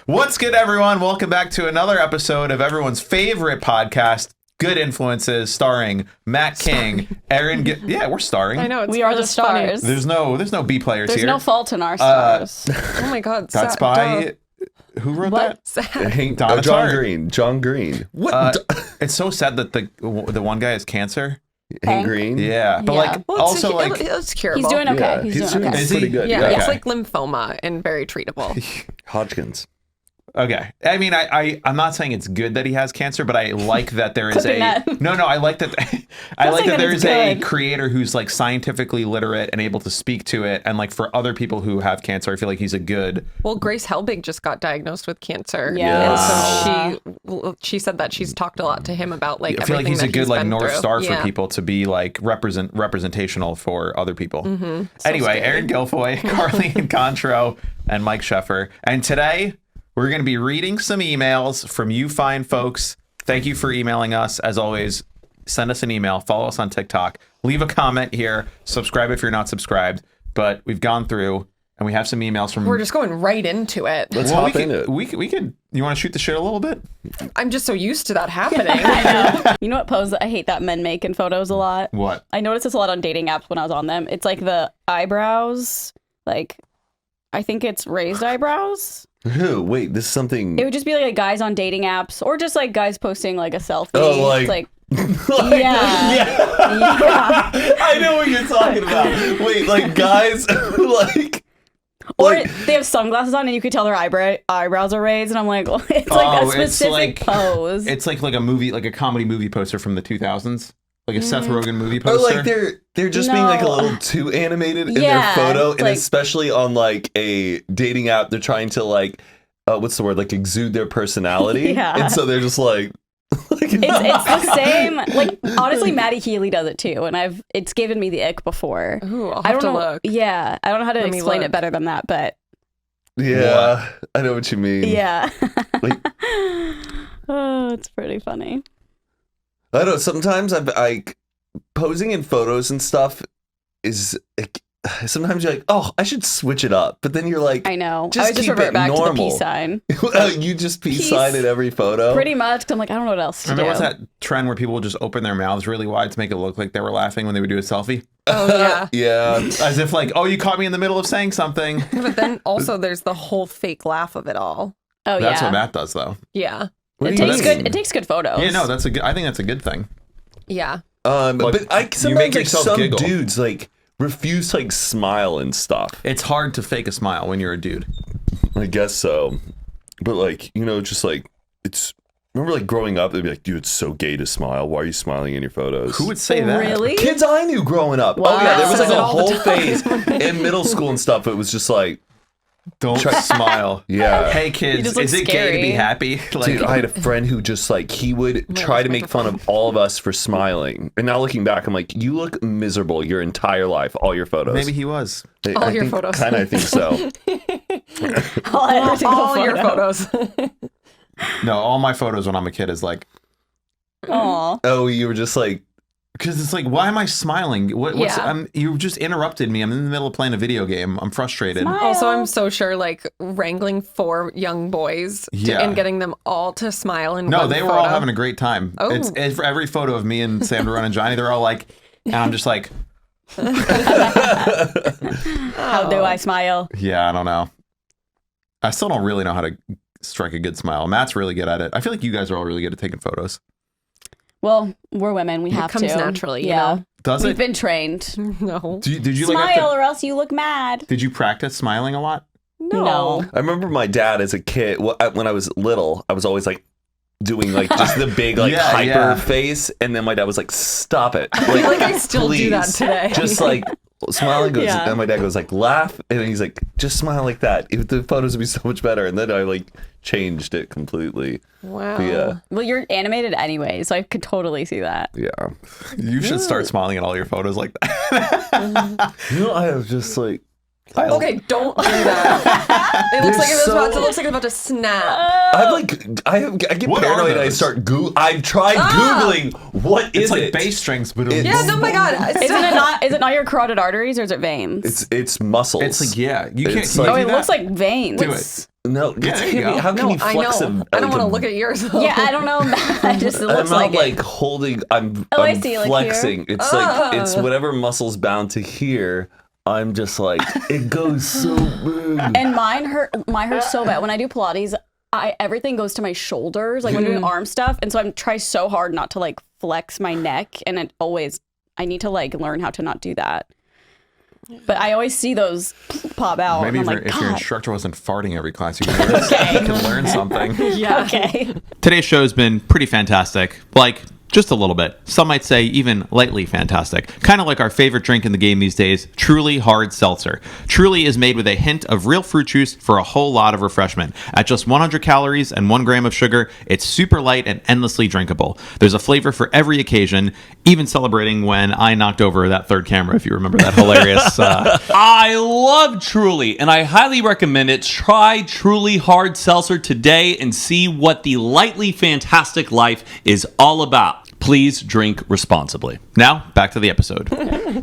What's good, everyone? Welcome back to another episode of everyone's favorite podcast, Good Influences, starring Matt King, Aaron. Yeah, we're starring. I know. We are the stars. There's no B players There's here. no fault in our stars. Oh my God. That's by who wrote What? that? John Green. What? It's so sad that the one guy has cancer. Hank Green. Yeah, but Yeah. like Well, also like it's curable. He's doing okay. Yeah, he's doing okay. Is he? pretty good. Yeah, Okay. it's like lymphoma and very treatable. Hodgkin's. Okay. I mean, I'm not saying it's good that he has cancer, but I like that there is Clipping a that. no. I like that. I like saying that there it's is a good. creator who's like scientifically literate and able to speak to it. And like for other people who have cancer, I feel like he's a good. Well, Grace Helbig just got diagnosed with cancer. Yeah. And so she said that she's talked a lot to him about like I feel like everything he's a that good like been North through. Star Yeah. for people to be like representational for other people. So Anyway, scary. Aaron Guilfoy, Carlene Contro, and Mike Sheffer. And today we're going to be reading some emails from you fine folks. Thank you for emailing us. As always, send us an email, follow us on TikTok, leave a comment here, subscribe if you're not subscribed. But we've gone through and we have some emails from. We're just going right into it. Let's hop into it. We could. You want to shoot the shit a little bit? I'm just so used to that happening. I know. You know what pose that I hate that men make in photos a lot? What? I noticed this a lot on dating apps when I was on them. It's like the eyebrows, like I think it's raised eyebrows. Who? Wait, this is something. It would just be like guys on dating apps or just like guys posting like a selfie. Oh, like- It's like yeah. yeah. I know what you're talking about. Wait, like guys who like. Or Like, they have sunglasses on and you could tell their eyebrows are raised, and I'm like, well, it's like a it's specific like- pose. It's like a movie, like a comedy movie poster from the 2000s, like a Seth Rogen movie or poster. like they're just being like a No. little too animated in Yeah, their photo, and like- especially on like a dating app, they're trying to like, what's the word? Like exude their personality. Yeah. And so they're just like. It's the same. Like honestly, Maddie Healy does it too, and it's given me the ick before. Ooh, I'll I have don't to know. look. Yeah, I don't know how to Let me explain look. it better than that, but Yeah, I know what you mean. yeah. Like, Oh, it's pretty funny. I don't know. Sometimes I posing in photos and stuff is like, sometimes you're like, oh, I should switch it up, but then you're like, I know. Just I would just keep revert it back to the normal. peace sign. you just peace Peace. sign in every photo. Pretty much. 'Cause I'm like, I don't know what else to Remember do. what's that trend where people would just open their mouths really wide to make it look like they were laughing when they would do a selfie? Oh yeah. Yeah. As if like, oh, you caught me in the middle of saying something. But then also there's the whole fake laugh of it all. Oh That's yeah. what Matt does, though. Yeah. What It do you takes mean? good. It takes good photos. Yeah, no, I think that's a good thing. Yeah. Like, But I you sometimes make like yourself some giggle. dudes like refuse to like smile and stuff. It's hard to fake a smile when you're a dude. I guess so. But like, just like it's. Remember, like growing up, they'd be like, "Dude, it's so gay to smile. Why are you smiling in your photos?" Who would say that? Really? Kids I knew growing up. Wow. Oh yeah, there was like Says it a all the whole time. phase in middle school and stuff. It was just like, Don't smile. yeah. Hey You kids, just look is it gay to be scary. happy? Like, Dude, I had a friend who just like he would try to make fun of all of us for smiling. And now looking back, I'm like, you look miserable your entire life, all your photos. maybe he was. All your photos. Kind of, I think so. Every single all your photo. photos. No, all my photos when I'm a kid is like, Aw. Oh, you were just like, because it's like, why am I smiling? What's Yeah. you just interrupted me. I'm in the middle of playing a video game. I'm frustrated. Smile. Also, I'm so sure like wrangling 4 young boys Yeah. and getting them all to smile in No, one they were photo. all having a great time. Oh. It's for every photo of me and Sam Duran and Johnny, they're all like, and I'm just like, How do I smile? yeah, I don't know. I still don't really know how to strike a good smile. Matt's really good at it. I feel like you guys are all really good at taking photos. Well, we're women. We have comes to. naturally, you Yeah. know? Does We've it? been trained. No. Did you like Smile have to, or else you look mad. did you practice smiling a lot? No. I remember my dad as a kid, when I was little, I was always like doing like just the big like Yeah, hyper yeah. face. And then my dad was like, stop it. Like I still do that please. today. Just like smiling goes, Yeah. and my dad goes like, laugh. And he's like, just smile like that. The photos would be so much better. And then I like changed it completely. Wow. But yeah. Well, you're animated anyway, so I could totally see that. Yeah. You should start smiling at all your photos like that. I was just like, Okay, don't do that. It looks like it's about to snap. I get What are paranoid. I those? start I've tried Googling what is It's like it? bass strings, but Yeah, oh my god. Is it not your carotid arteries or is it veins? It's muscles. it's like, yeah, you can't. It's Can you like- Oh, do it that? looks like veins. Do it. No, there you go. how can No, you flex I know. them? I don't want to look at yours. Though. Yeah, I don't know. It just looks I'm not like it. holding. I'm I see, like, flexing. here. It's like it's whatever muscle's bound to here. I'm just like it goes so big. And mine hurts so bad when I do Pilates. Everything goes to my shoulders, like when I'm doing arm stuff, and so I try so hard not to like flex my neck, and I need to like learn how to not do that. But I always see those pop out. Maybe and I'm if like, your God. instructor wasn't farting every class, you could learn something. Yeah. Okay. Today's show's been pretty fantastic. Like, just a little bit. Some might say even lightly fantastic. Kind of like our favorite drink in the game these days, Truly Hard Seltzer. Truly is made with a hint of real fruit juice for a whole lot of refreshment. At just 100 calories and 1 gram of sugar, it's super light and endlessly drinkable. There's a flavor for every occasion, even celebrating when I knocked over that third camera, if you remember that hilarious... I love Truly, and I highly recommend it. Try Truly Hard Seltzer today and see what the lightly fantastic life is all about. Please drink responsibly. Now, back to the episode.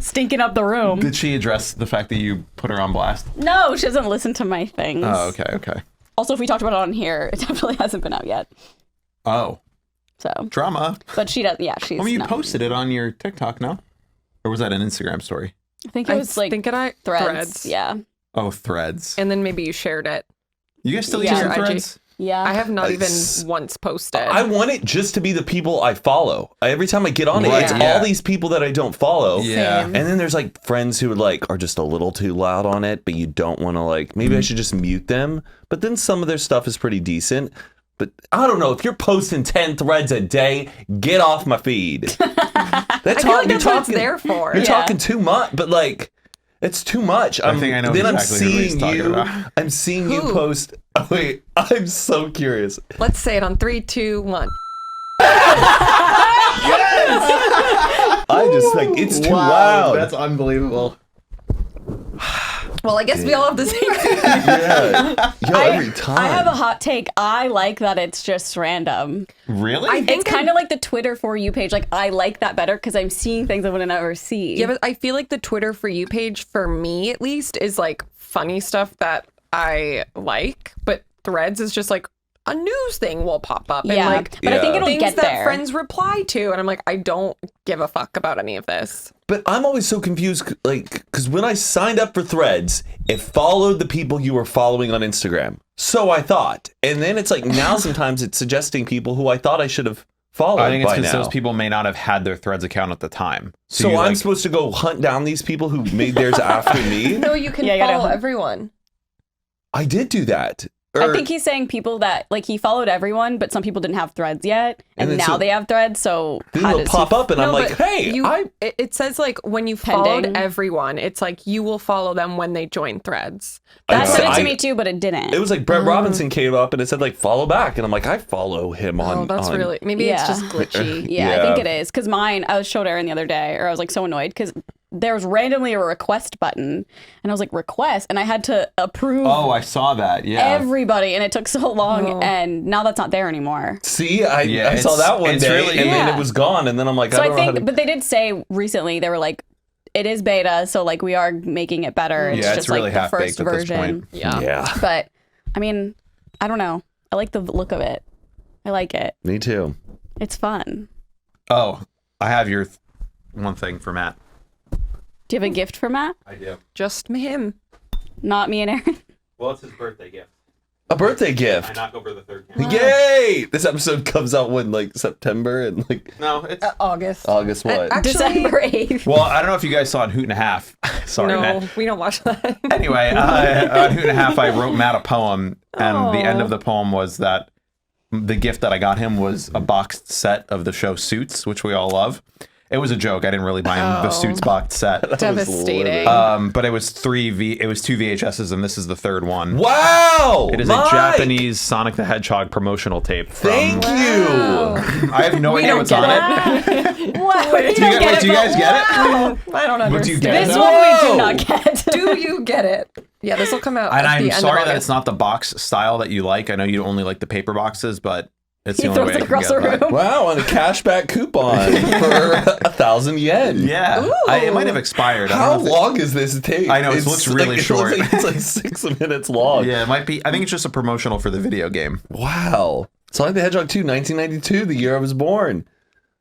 Stinking up the room. Did she address the fact that you put her on blast? No, she doesn't listen to my things. Oh, okay. Also, if we talked about it on here, it definitely hasn't been out yet. Oh, So, drama. but she does. Yeah, she's. I mean, you not. posted it on your TikTok, no? Or was that an Instagram story? I think it was like threads. Yeah. Oh, Threads. And then maybe you shared it. You guys still Yeah. using Your IG. Threads? Yeah. I have not even It's- once posted. I want it just to be the people I follow. Every time I get on it, Right, it's yeah. all these people that I don't follow. Yeah. Same. And then there's like friends who are just a little too loud on it, but you don't want to maybe I should just mute them. But then some of their stuff is pretty decent. But I don't know, if you're posting 10 threads a day, get off my feed. I feel like that's what it's there for. You're talking too much, but it's too much. I think I know then exactly who he's talking about. I'm seeing you Who? post. Oh, wait, I'm so curious. Let's say it on 3, 2, 1. I just think it's too loud. That's unbelievable. Well, I guess we all have the same. Yeah. Yo, every time. I have a hot take. I like that it's just random. Really? I think It's kind of like the Twitter For You page. Like, I like that better because I'm seeing things I wouldn't ever see. Yeah, but I feel like the Twitter For You page, for me at least, is like funny stuff that I like. But Threads is just like a news thing will pop up. Yeah, And like but I think it'll things get that there. friends reply to. And I'm like, I don't give a fuck about any of this. But I'm always so confused, because when I signed up for Threads, it followed the people you were following on Instagram. So I thought. And then it's like now sometimes it's suggesting people who I thought I should have followed I think it's by because now. those people may not have had their Threads account at the time. So you, I'm supposed to go hunt down these people who made theirs after me? No, you can Yeah, you gotta- follow everyone. I did do that. I think he's saying people that, like, he followed everyone, but some people didn't have Threads yet. And then now so- they have Threads, so Then how it'll does pop he... up and I'm like, but hey, it says like when you followed Pending. everyone, it's like you will follow them when they join Threads. That said it I- to me too, but it didn't. It was like Brett Robinson came up and it said follow back. And I'm like, I follow him on. Oh, that's on- really maybe it's Yeah. just glitchy. Yeah, I Yeah. think it is. Because mine, I showed Aaron the other day, or I was like so annoyed because there was randomly a request button. And I was like, request? And I had to approve Oh, I saw that. Yeah. everybody. And it took so long. Oh. And now that's not there anymore. See, Yeah, I saw it's- that one it's day really- and then Yeah. it was gone. And then I'm like, So I I don't know how think, to. but they did say recently, they were like, it is beta. So like we are making it better. It's Yeah, it's just really like the half-baked first at this version. point. Yeah. Yeah, But I mean, I don't know. I like the look of it. I like it. me too. It's fun. Oh, I have your one thing for Matt. Do you have a gift for Matt? I do. Just him. Not me and Aaron. Well, it's his birthday gift. A birthday gift. knock over the third camera. Yay! This episode comes out when September and No, it's... August. August what? Actually, December 8th. Well, I don't know if you guys saw in Hoot and a Half. Sorry, no, Matt. we don't watch that. Anyway, on Hoot and a Half, I wrote Matt a poem, and the end of the poem was that the gift that I got him was a boxed set of the show Suits, which we all love. It was a joke. I didn't really buy him the Suits boxed set. Devastating. But it was two VHSs, and this is the third one. Wow! It is Mike! a Japanese Sonic the Hedgehog promotional tape. From, Thank you. I have no idea don't what's get on it. it. What? Do you guys get it? I don't But do you understand. get This it? one we Whoa! do not get. Do you get it? Yeah, this will come out. And at I'm the end sorry of that August. it's not the box style that you like. I know you only like the paper boxes, but It's the He only throws way it I can across get the by. room. Wow, and a cashback coupon for 1,000 yen. Yeah, it might have expired. I How don't know if long is this take? I know, it looks really short. It's like 6 minutes long. yeah, it might be. I think it's just a promotional for the video game. Wow. Sonic the Hedgehog 2, 1992, the year I was born.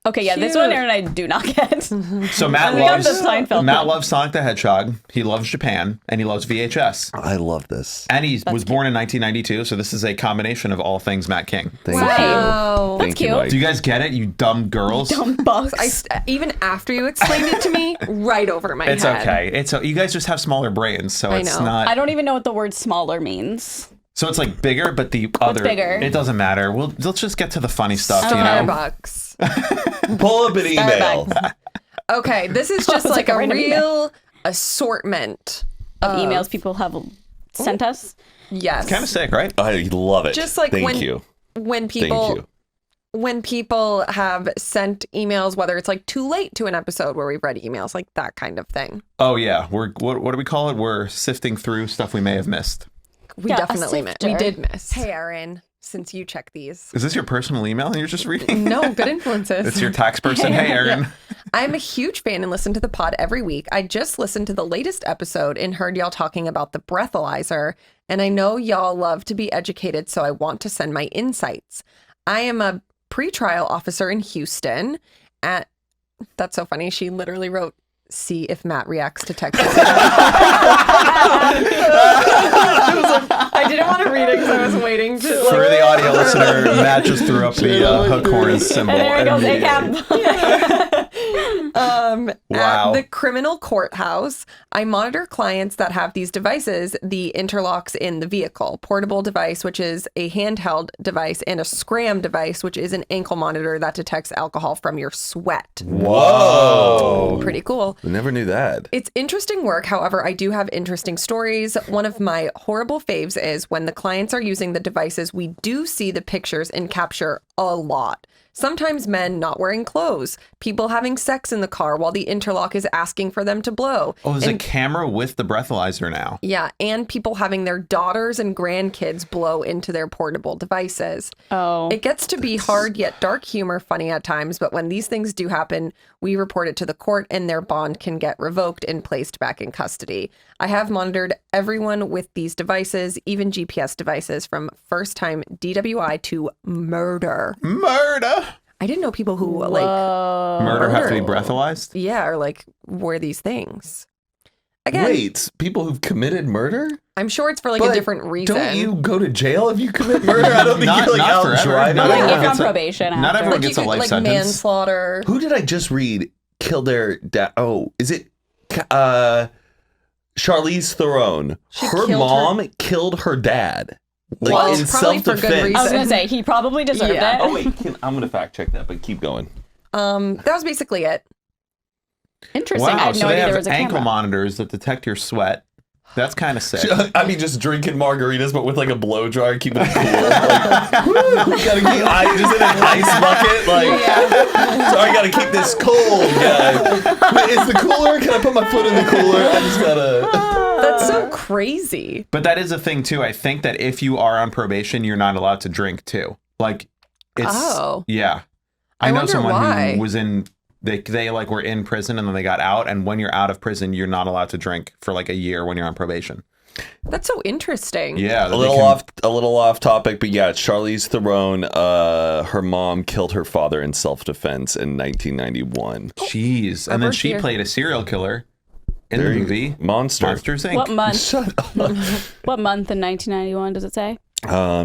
Okay, yeah, this one Aaron and I do not get. So Matt We got loves the Seinfeld Matt one. loves Sonic the Hedgehog. He loves Japan, and he loves VHS. I love this. And he was born in 1992, so this is a combination of all things Matt King. Thank Wow. you. That's Thank you, cute. Mike. Do you guys get it, you dumb girls? Dumb bucks. Even after you explained it to me, right over my It's head. okay. You guys just have smaller brains, so I it's know. not. I don't even know what the word smaller means. So it's like bigger, but the other. bigger? It doesn't matter. Let's just get to the funny stuff, you know. Starbucks. Pull up an email. Okay, this is just like like a a random real assortment. Of emails people have sent us. Yes. Kind of sick, right? I love it. Just like Thank when you. when Thank people you. when people have sent emails, whether it's like too late to an episode where we've read emails, like that kind of thing. Oh yeah, what do we call it? We're sifting through stuff we may have missed. We Yeah, a definitely missed. We sifter. did miss. Hey, Erin, since you check these. Is this your personal email and you're just reading? No, good influences. It's your tax person. Hey, Aaron. I'm a huge fan and listen to the pod every week. I just listened to the latest episode and heard y'all talking about the breathalyzer. And I know y'all love to be educated, so I want to send my insights. I am a pretrial officer in Houston. That's so funny. She literally wrote, "See if Matt reacts to Texas." I didn't want to read it because I was waiting to. For the audio listener, Matt just threw up the hook horn symbol. And there it goes, immediately. Wow. At the criminal courthouse, I monitor clients that have these devices, the interlocks in the vehicle, portable device, which is a handheld device, and a scram device, which is an ankle monitor that detects alcohol from your sweat. Whoa. Pretty cool. I never knew that. It's interesting work. However, I do have interesting stories. One of my horrible faves is when the clients are using the devices, we do see the pictures and capture a lot. Sometimes men not wearing clothes, people having sex in the car while the interlock is asking for them to blow. Oh, there's a camera with the breathalyzer now. Yeah, and people having their daughters and grandkids blow into their portable devices. Oh. It gets to be hard yet dark humor, funny at times, but when these things do happen, we report it to the court and their bond can get revoked and placed back in custody. I have monitored everyone with these devices, even GPS devices, from first time DWI to murder. Murder. I didn't know people who Murder have to be breathalyzed? yeah, or like wear these things. Again, Wait, people who've committed murder? I'm sure it's for like a But different reason. Don't you go to jail if you commit murder? I don't think Not- you're like not out forever. driving. Not Like, everyone if gets on a- probation not after. everyone Like you gets a could life like sentence. manslaughter. Who did I just read killed their dad? Oh, is it Charlize Theron? She Her killed mom killed her dad. Like Well, in probably for good self-defense. I was reason. gonna say he probably deserved Yeah. it. Oh wait, I'm gonna fact check that, but keep going. That was basically it. Interesting. I Wow, had so no they idea there have was a ankle camera. monitors that detect your sweat. That's kind of sick. I mean, just drinking margaritas, but with like a blow dryer, keeping it cool. Like, woo, gotta keep just in an ice bucket. Like, sorry, gotta keep this cold, guy. Wait, is the cooler? Can I put my foot in the cooler? I just gotta. That's so crazy. But that is a thing too. I think that if you are on probation, you're not allowed to drink too. Like, it's yeah. I know wonder someone why. who was in. They like were in prison and then they got out. And when you're out of prison, you're not allowed to drink for like a year when you're on probation. That's so interesting. Yeah, A little off topic, but yeah, Charlize Theron, her mom killed her father in self-defense in 1991. Jeez, and then she here. played a serial killer in the movie Monster. Monsters Inc. What month? Shut up. What month in 1991 does it say?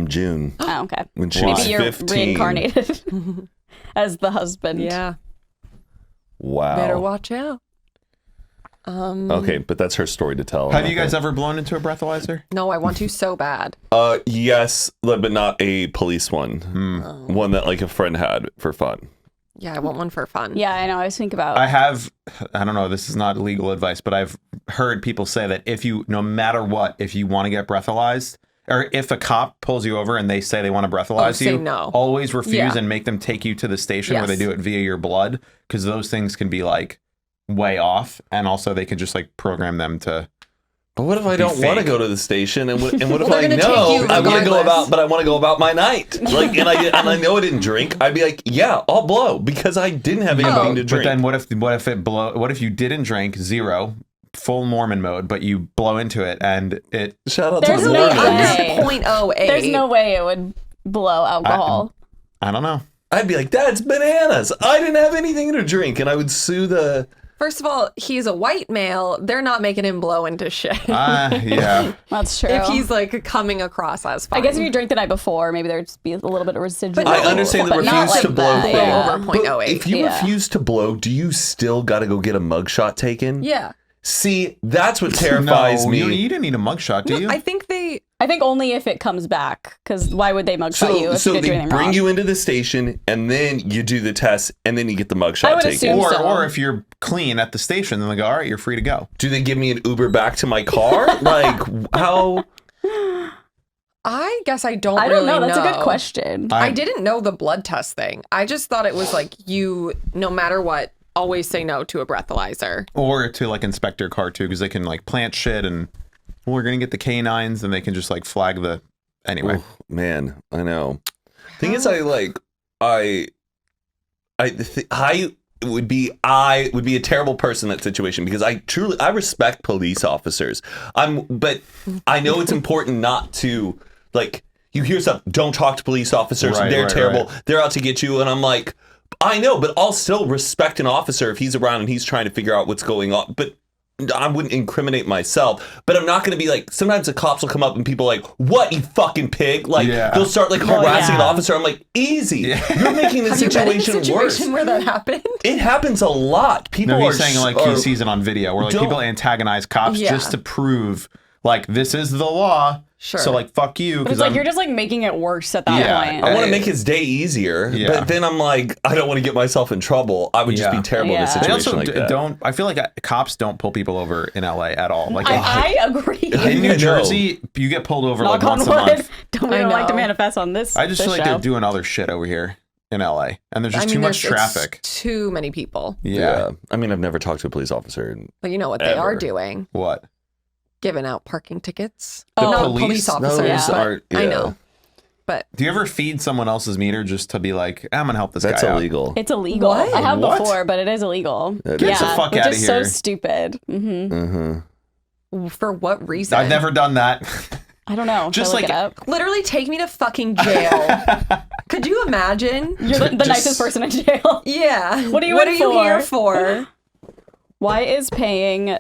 June. Oh, okay. When she Maybe was you're 15. reincarnated as the husband. Yeah. Wow. Better watch out. Okay, but that's her story to tell. Have you guys ever blown into a breathalyzer? No, I want to so bad. Yes, but not a police one. One that like a friend had for fun. Yeah, I want one for fun. Yeah, I know. I was thinking about. I don't know, this is not legal advice, but I've heard people say that if you, no matter what, if you want to get breathalyzed, or if a cop pulls you over and they say they want to breathalyze say you, no. always refuse Yeah. and make them take you to the station where Yes. they do it via your blood, because those things can be like way off, and also they can just like program them to But what if I don't want to go to the station? And what if they're I gonna know take you I'm going to go regardless. but I want to go about my night? Like, and I know I didn't drink. I'd be like, yeah, I'll blow because I didn't have anything to drink. But then what if you didn't drink, 0, full Mormon mode, but you blow into it and it Shout out There's to the no Mormons. way. Under 0.08. There's no way it would blow alcohol. I don't know. I'd be like, that's bananas. I didn't have anything to drink. And I would sue the... First of all, he's a white male. They're not making him blow into shit. Yeah. That's true. If he's like coming across as fine. I guess if you drink the night before, maybe there'd be a little bit of residual. But I understand the but not refuse to like blow that. thing. Yeah. Over But 0.08. if you Yeah. refuse to blow, do you still got to go get a mugshot taken? Yeah. See, that's what terrifies No, me. you didn't need a mugshot, do you? I think they. I think only if it comes back, because why would they mugshot you if So you didn't do they anything bring wrong? you into the station, and then you do the test, and then you get the I mugshot would taken. assume so. or if you're clean at the station, then they go, all right, you're free to go. Do they give me an Uber back to my car? Like, how? I guess I don't. I don't really know. That's a good question. I didn't know the blood test thing. I just thought it was like you, no matter what, always say no to a breathalyzer. Or to like inspect your car too, because they can like plant shit and we're gonna get the canines and they can just like flag the anyway. Ooh, man, I know. Thing is, I would be a terrible person in that situation because I respect police officers. But I know it's important not to like. You hear stuff. Don't talk to police officers. Right, They're right, terrible. right. They're out to get you. And I'm like, I know, but I'll still respect an officer if he's around and he's trying to figure out what's going on. But I wouldn't incriminate myself. But I'm not going to be like, sometimes the cops will come up and people are like, what, you fucking pig? Like, Yeah. they'll start like harassing an yeah. officer. I'm like, easy. You're making the Have you been in a situation situation worse. where that happened? It happens a lot. People No, are he's saying like are- he sees it on video where like Don't- people antagonize cops Yeah. just to prove like this is the law. Sure. So like fuck you. But it's like you're just like making it worse at that Yeah. point. I want to make his day easier, Yeah. but then I'm like, I don't want to get myself in trouble. I would just Yeah. be terrible in a Yeah. They situation also like that. don't. I feel like cops don't pull people over in LA at all. Like I agree. in I New know. Jersey, you get pulled over like Knock on once a wood. month. We I don't like to know. manifest on this. I just this feel like show. they're doing other shit over here in LA, and there's just too much there's- it's traffic. Too many people. Yeah. I mean, I've never talked to a police officer. But you know what they are Ever. doing? What? Giving out parking tickets. The Not police? police No, officers, yeah. but aren't- I yeah. know. But Do you ever feed someone else's meter just to be like, I'm gonna help this That's guy illegal. It's illegal. What? I have What? before, but it is illegal. Get yeah, the fuck which outta is so here. stupid. for what reason? I've never done that. I don't know. Just Should I look like- it up? Literally take me to fucking jail. Could you imagine? You're the just- nicest person in jail. Yeah. What are you What in are you for? here for? Why is paying?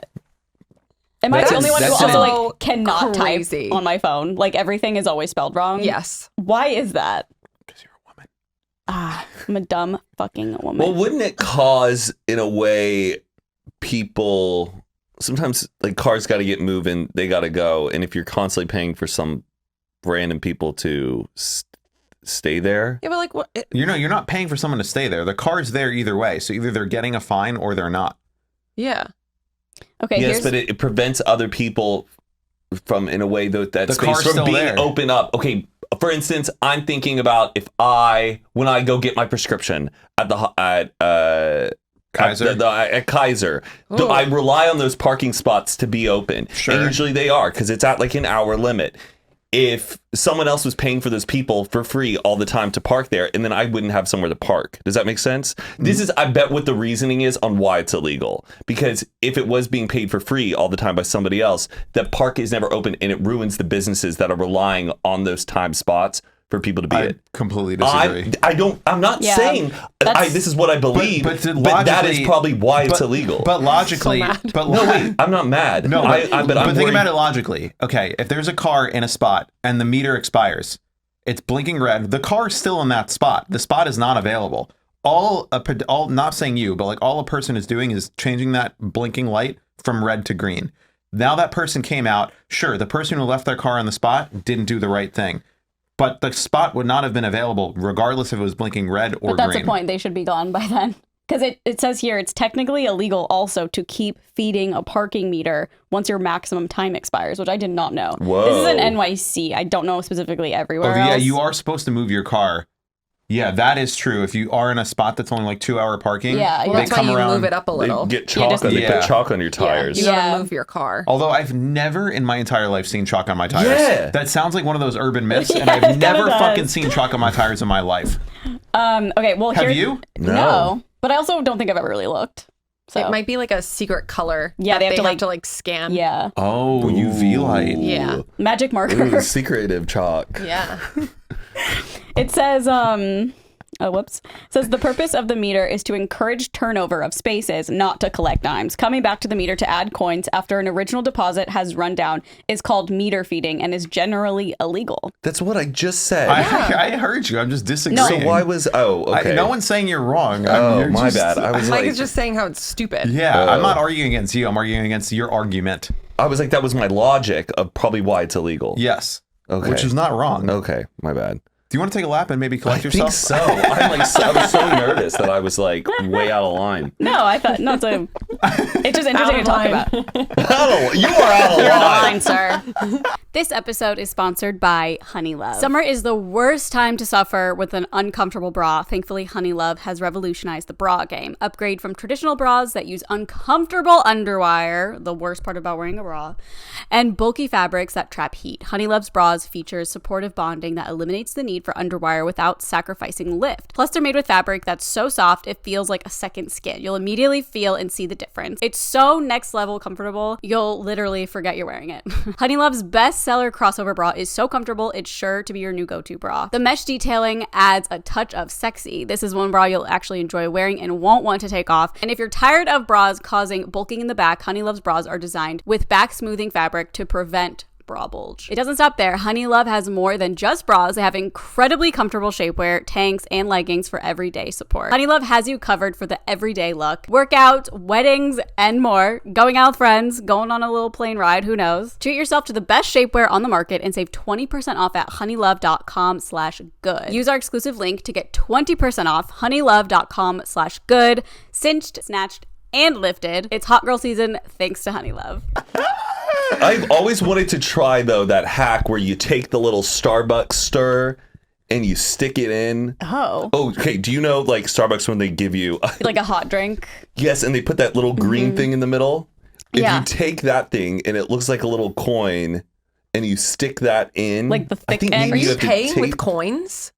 Am I That's the only one who so also like cannot crazy. type on my phone? Like everything is always spelled wrong. Yes. Why is that? Because you're a woman. I'm a dumb fucking woman. Well, wouldn't it cause, in a way, people sometimes like cars got to get moving, they got to go, and if you're constantly paying for some random people to stay there, Yeah, but like what? You're not paying for someone to stay there. The car's there either way. So either they're getting a fine or they're not. Yeah. okay, yes, here's but it prevents other people from, in a way, that The space car's from still being there. open up. Okay, for instance, I'm thinking about when I go get my prescription at Kaiser? at Kaiser, Ooh. I rely on those parking spots to be open. Sure. And usually they are, because it's at like an hour limit. If someone else was paying for those people for free all the time to park there, and then I wouldn't have somewhere to park. Does that make sense? This is, I bet, what the reasoning is on why it's illegal. Because if it was being paid for free all the time by somebody else, that park is never open, and it ruins the businesses that are relying on those time spots for people to be I it. completely disagree. I'm not Yeah, saying that's- this is what I believe, But but that is logically- probably why it's but- illegal. But logically, So mad. but no, wait, I'm not mad. No, but I'm think worried. about it logically. Okay, if there's a car in a spot and the meter expires, it's blinking red. The car's still in that spot. The spot is not available. All not saying you, but like all a person is doing is changing that blinking light from red to green. Now that person came out. Sure, the person who left their car on the spot didn't do the right thing. But the spot would not have been available regardless if it was blinking red or but that's green. the point. They should be gone by then. Because it says here it's technically illegal also to keep feeding a parking meter once your maximum time expires, which I did not know. Whoa. This is in NYC. I don't know specifically everywhere Oh, yeah, else. you are supposed to move your car Yeah, that is true. If you are in a spot that's only like 2-hour parking, Yeah, Well, they that's why you move it up a little. They get chalk. just- They Yeah. put chalk on your tires. You Yeah. gotta move your car. Although I've never in my entire life seen chalk on my tires. Yeah. That sounds like one of those urban myths, and Yeah, I've it kinda never does. fucking seen chalk on my tires in my life. Okay, well, Have here. you? No. But I also don't think I've ever really looked. So It might be like a secret color. Yeah, that they have to, like- scan. Yeah. Oh, UV light. Yeah. Magic marker. Ooh, secretive chalk. Yeah. It says, It says the purpose of the meter is to encourage turnover of spaces, not to collect dimes. Coming back to the meter to add coins after an original deposit has run down is called meter feeding and is generally illegal. That's what I just said. I heard you. I'm just disagreeing. So why was? Oh, okay. No one's saying you're wrong. Oh, You're my just- bad. I was Mike like, is just saying how it's stupid. Yeah, I'm not arguing against you. I'm arguing against your argument. I was like, that was my logic of probably why it's illegal. Yes. Okay. Which is not wrong. Okay, my bad. Do you want to take a lap and maybe collect I yourself? think so. I was so nervous that I was like way out of line. No, I thought, no, it's just interesting to talk about. You are out of You're out line. of line, sir. This episode is sponsored by Honeylove. Summer is the worst time to suffer with an uncomfortable bra. Thankfully, Honeylove has revolutionized the bra game. Upgrade from traditional bras that use uncomfortable underwire, the worst part about wearing a bra, and bulky fabrics that trap heat. Honeylove's bras features supportive bonding that eliminates the need for underwire without sacrificing lift. Plus, they're made with fabric that's so soft it feels like a second skin. You'll immediately feel and see the difference. It's so next level comfortable, you'll literally forget you're wearing it. Honeylove's bestseller crossover bra is so comfortable, it's sure to be your new go-to bra. The mesh detailing adds a touch of sexy. This is one bra you'll actually enjoy wearing and won't want to take off. And if you're tired of bras causing bulking in the back, Honeylove's bras are designed with back smoothing fabric to prevent bra bulge. It doesn't stop there. Honeylove has more than just bras. They have incredibly comfortable shapewear, tanks, and leggings for everyday support. Honeylove has you covered for the everyday look, workouts, weddings, and more. Going out with friends, going on a little plane ride, who knows? Treat yourself to the best shapewear on the market and save 20% off at honeylove.com/good. Use our exclusive link to get 20% off honeylove.com/good. Cinched, snatched, and lifted. It's hot girl season thanks to Honeylove. I've always wanted to try though that hack where you take the little Starbucks stir and you stick it in. Oh. Oh, okay. Do you know like Starbucks when they give you Like a hot drink. yes, and they put that little green thing in the middle? If Yeah. you take that thing and it looks like a little coin and you stick that in, Like the I thick think end? maybe Are you have to paying with tape- coins?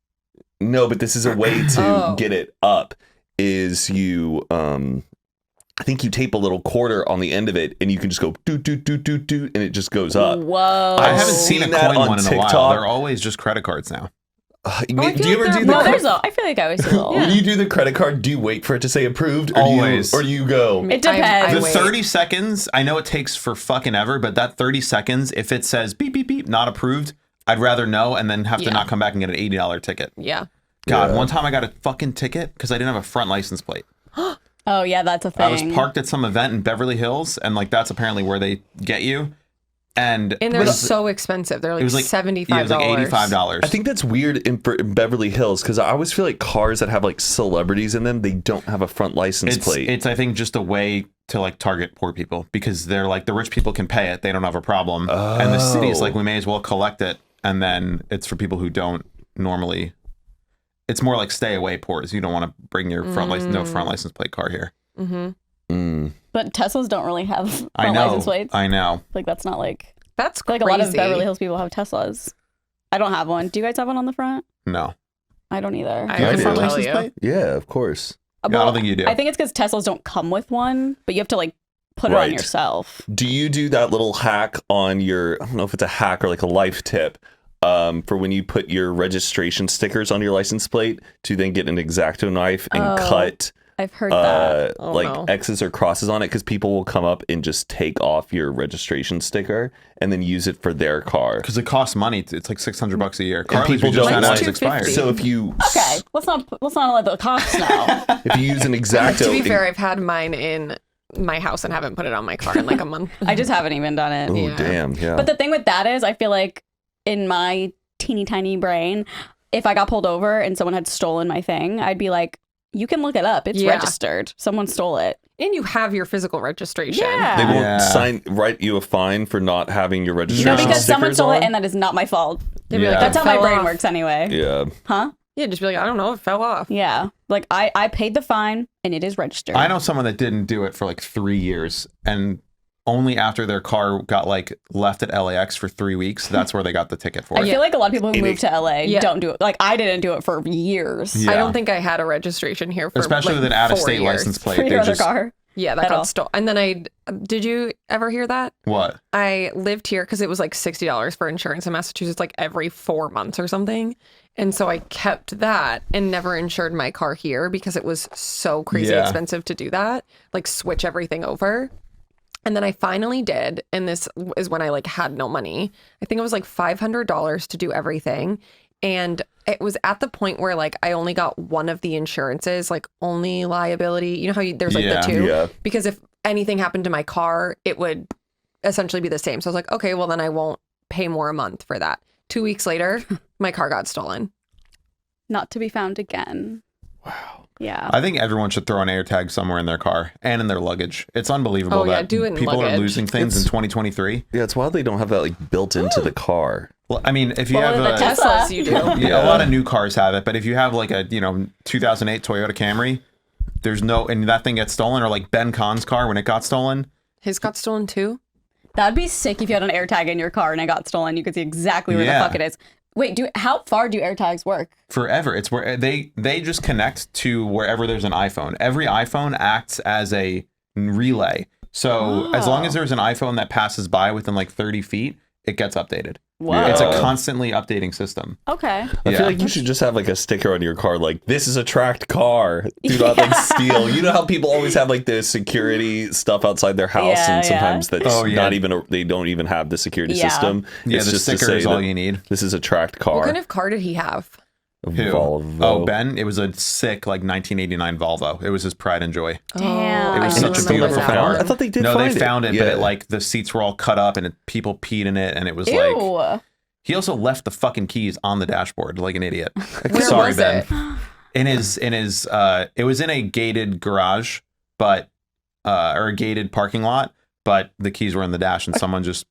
No, but this is a way to Oh. get it up. Is you I think you tape a little quarter on the end of it and you can just go doot doot doot doot doot and it just goes up. Whoa. I haven't seen a that coin on one in a while. TikTok. They're always just credit cards now. Do I you feel ever like do they're- No, the there's a. I feel like I always see a little. when you do the credit card, do you wait for it to say approved or Always. do you go It depends. I The wait. 30 seconds, I know it takes for fucking ever, but that 30 seconds, if it says beep, beep, beep, not approved, I'd rather know and then have to Yeah. not come back and get an $80 ticket. Yeah. God, Yeah. one time I got a fucking ticket because I didn't have a front license plate. Oh yeah, that's a thing. I was parked at some event in Beverly Hills, and like that's apparently where they get you. And And they're it was- so expensive. They're like, it was like $75. yeah, it was like $85. I think that's weird in Beverly Hills because I always feel like cars that have like celebrities in them, they don't have a front license plate. It's I think just a way to like target poor people because they're like the rich people can pay it, they don't have a problem, and the city's like we may as well collect it, and then it's for people who don't normally. It's more like stay away poors. You don't want to bring your front license, no front license plate car here. But Teslas don't really have front I know. license plates. I know. Like that's not like. That's I feel like crazy. a lot of Beverly Hills people have Teslas. I don't have one. Do you guys have one on the front? No. I don't either. I Do you have a couldn't front tell license you. plate? Yeah, of course. Yeah, I don't think you do. I think it's because Teslas don't come with one, but you have to like put it on Right. yourself. Do you do that little hack on your, I don't know if it's a hack or like a life tip, for when you put your registration stickers on your license plate to then get an X-Acto knife and Oh, cut I've heard that. Oh, like no. X's or crosses on it because people will come up and just take off your registration sticker and then use it for their car. Because it costs money. It's like $600 a year. Car people lease we just don't found out want- is expired. $250. So if you Okay, let's not let the cops know. if you use an X-Acto, To be fair, I've had mine in my house and haven't put it on my car in like a month. I just haven't even done it. oh Yeah. damn, yeah. But the thing with that is, I feel like in my teeny tiny brain, if I got pulled over and someone had stolen my thing, I'd be like, you can look it up. It's Yeah. registered. Someone stole it. And you have your physical registration. Yeah. They Yeah. won't write you a fine for not having your registration No, because someone stickers stole on? it and that is not my fault. They'd be Yeah. like, That's "It how my fell brain off." works anyway. Yeah. Huh? Yeah, just be like, I don't know, it fell off. Yeah. Like I paid the fine and it is registered. I know someone that didn't do it for like 3 years, and only after their car got like left at LAX for 3 weeks, that's where they got the ticket for I it. feel like a lot of people who move to LA Yeah. don't do it. Like I didn't do it for years. Yeah. I don't think I had a registration here for Especially like with an 4 out-of-state years. license plate. For They your other just car. Yeah, that At all. got stolen. And then did you ever hear that? what? I lived here because it was like $60 for insurance in Massachusetts, like every 4 months or something. And so I kept that and never insured my car here because it was so crazy Yeah. expensive to do that, like switch everything over. And then I finally did. And this is when I like had no money. I think it was like $500 to do everything. And it was at the point where like I only got one of the insurances, like only liability. You know how there's like Yeah. the two? Yeah. Because if anything happened to my car, it would essentially be the same. So I was like, okay, well then I won't pay more a month for that. 2 weeks later, my car got stolen. Not to be found again. Wow. Yeah. I think everyone should throw an AirTag somewhere in their car and in their luggage. It's unbelievable Oh, yeah, that do it in people are luggage. losing things in 2023. Yeah, it's wild they don't have that like built into the car. Well, I mean, if you Well, have the a, Tesla. Teslas, you do. yeah, a lot of new cars have it, but if you have like a 2008 Toyota Camry, there's no, and that thing gets stolen, or like Ben Kahn's car when it got stolen. His got stolen too? That'd be sick if you had an AirTag in your car and it got stolen. You could see exactly where Yeah. the fuck it is. Wait, how far do AirTags work? Forever. It's where they just connect to wherever there's an iPhone. Every iPhone acts as a relay. So as long as there's an iPhone that passes by within like 30 feet, it gets updated. Whoa. It's a constantly updating system. Okay. I Yeah. feel like you should just have like a sticker on your car, like "This is a tracked car. Do not like steal." You know how people always have like the security stuff outside their house, Yeah, and sometimes that's Oh, yeah. not even they don't even have the security Yeah. system. Yeah, It's the just to sticker say is all that you need. This is a tracked car. What kind of car did he have? A Who? Volvo. Oh, Ben. It was a sick like 1989 Volvo. It was his pride and joy. Damn. It was I such do a remember beautiful that car. one. I thought they did. No, find they found it, but Yeah. it like the seats were all cut up and people peed in it, and it was like. Ew. He also left the fucking keys on the dashboard like an idiot. Where Sorry, was Ben. it? In his it was in a gated garage, but or a gated parking lot, but the keys were in the dash, and someone just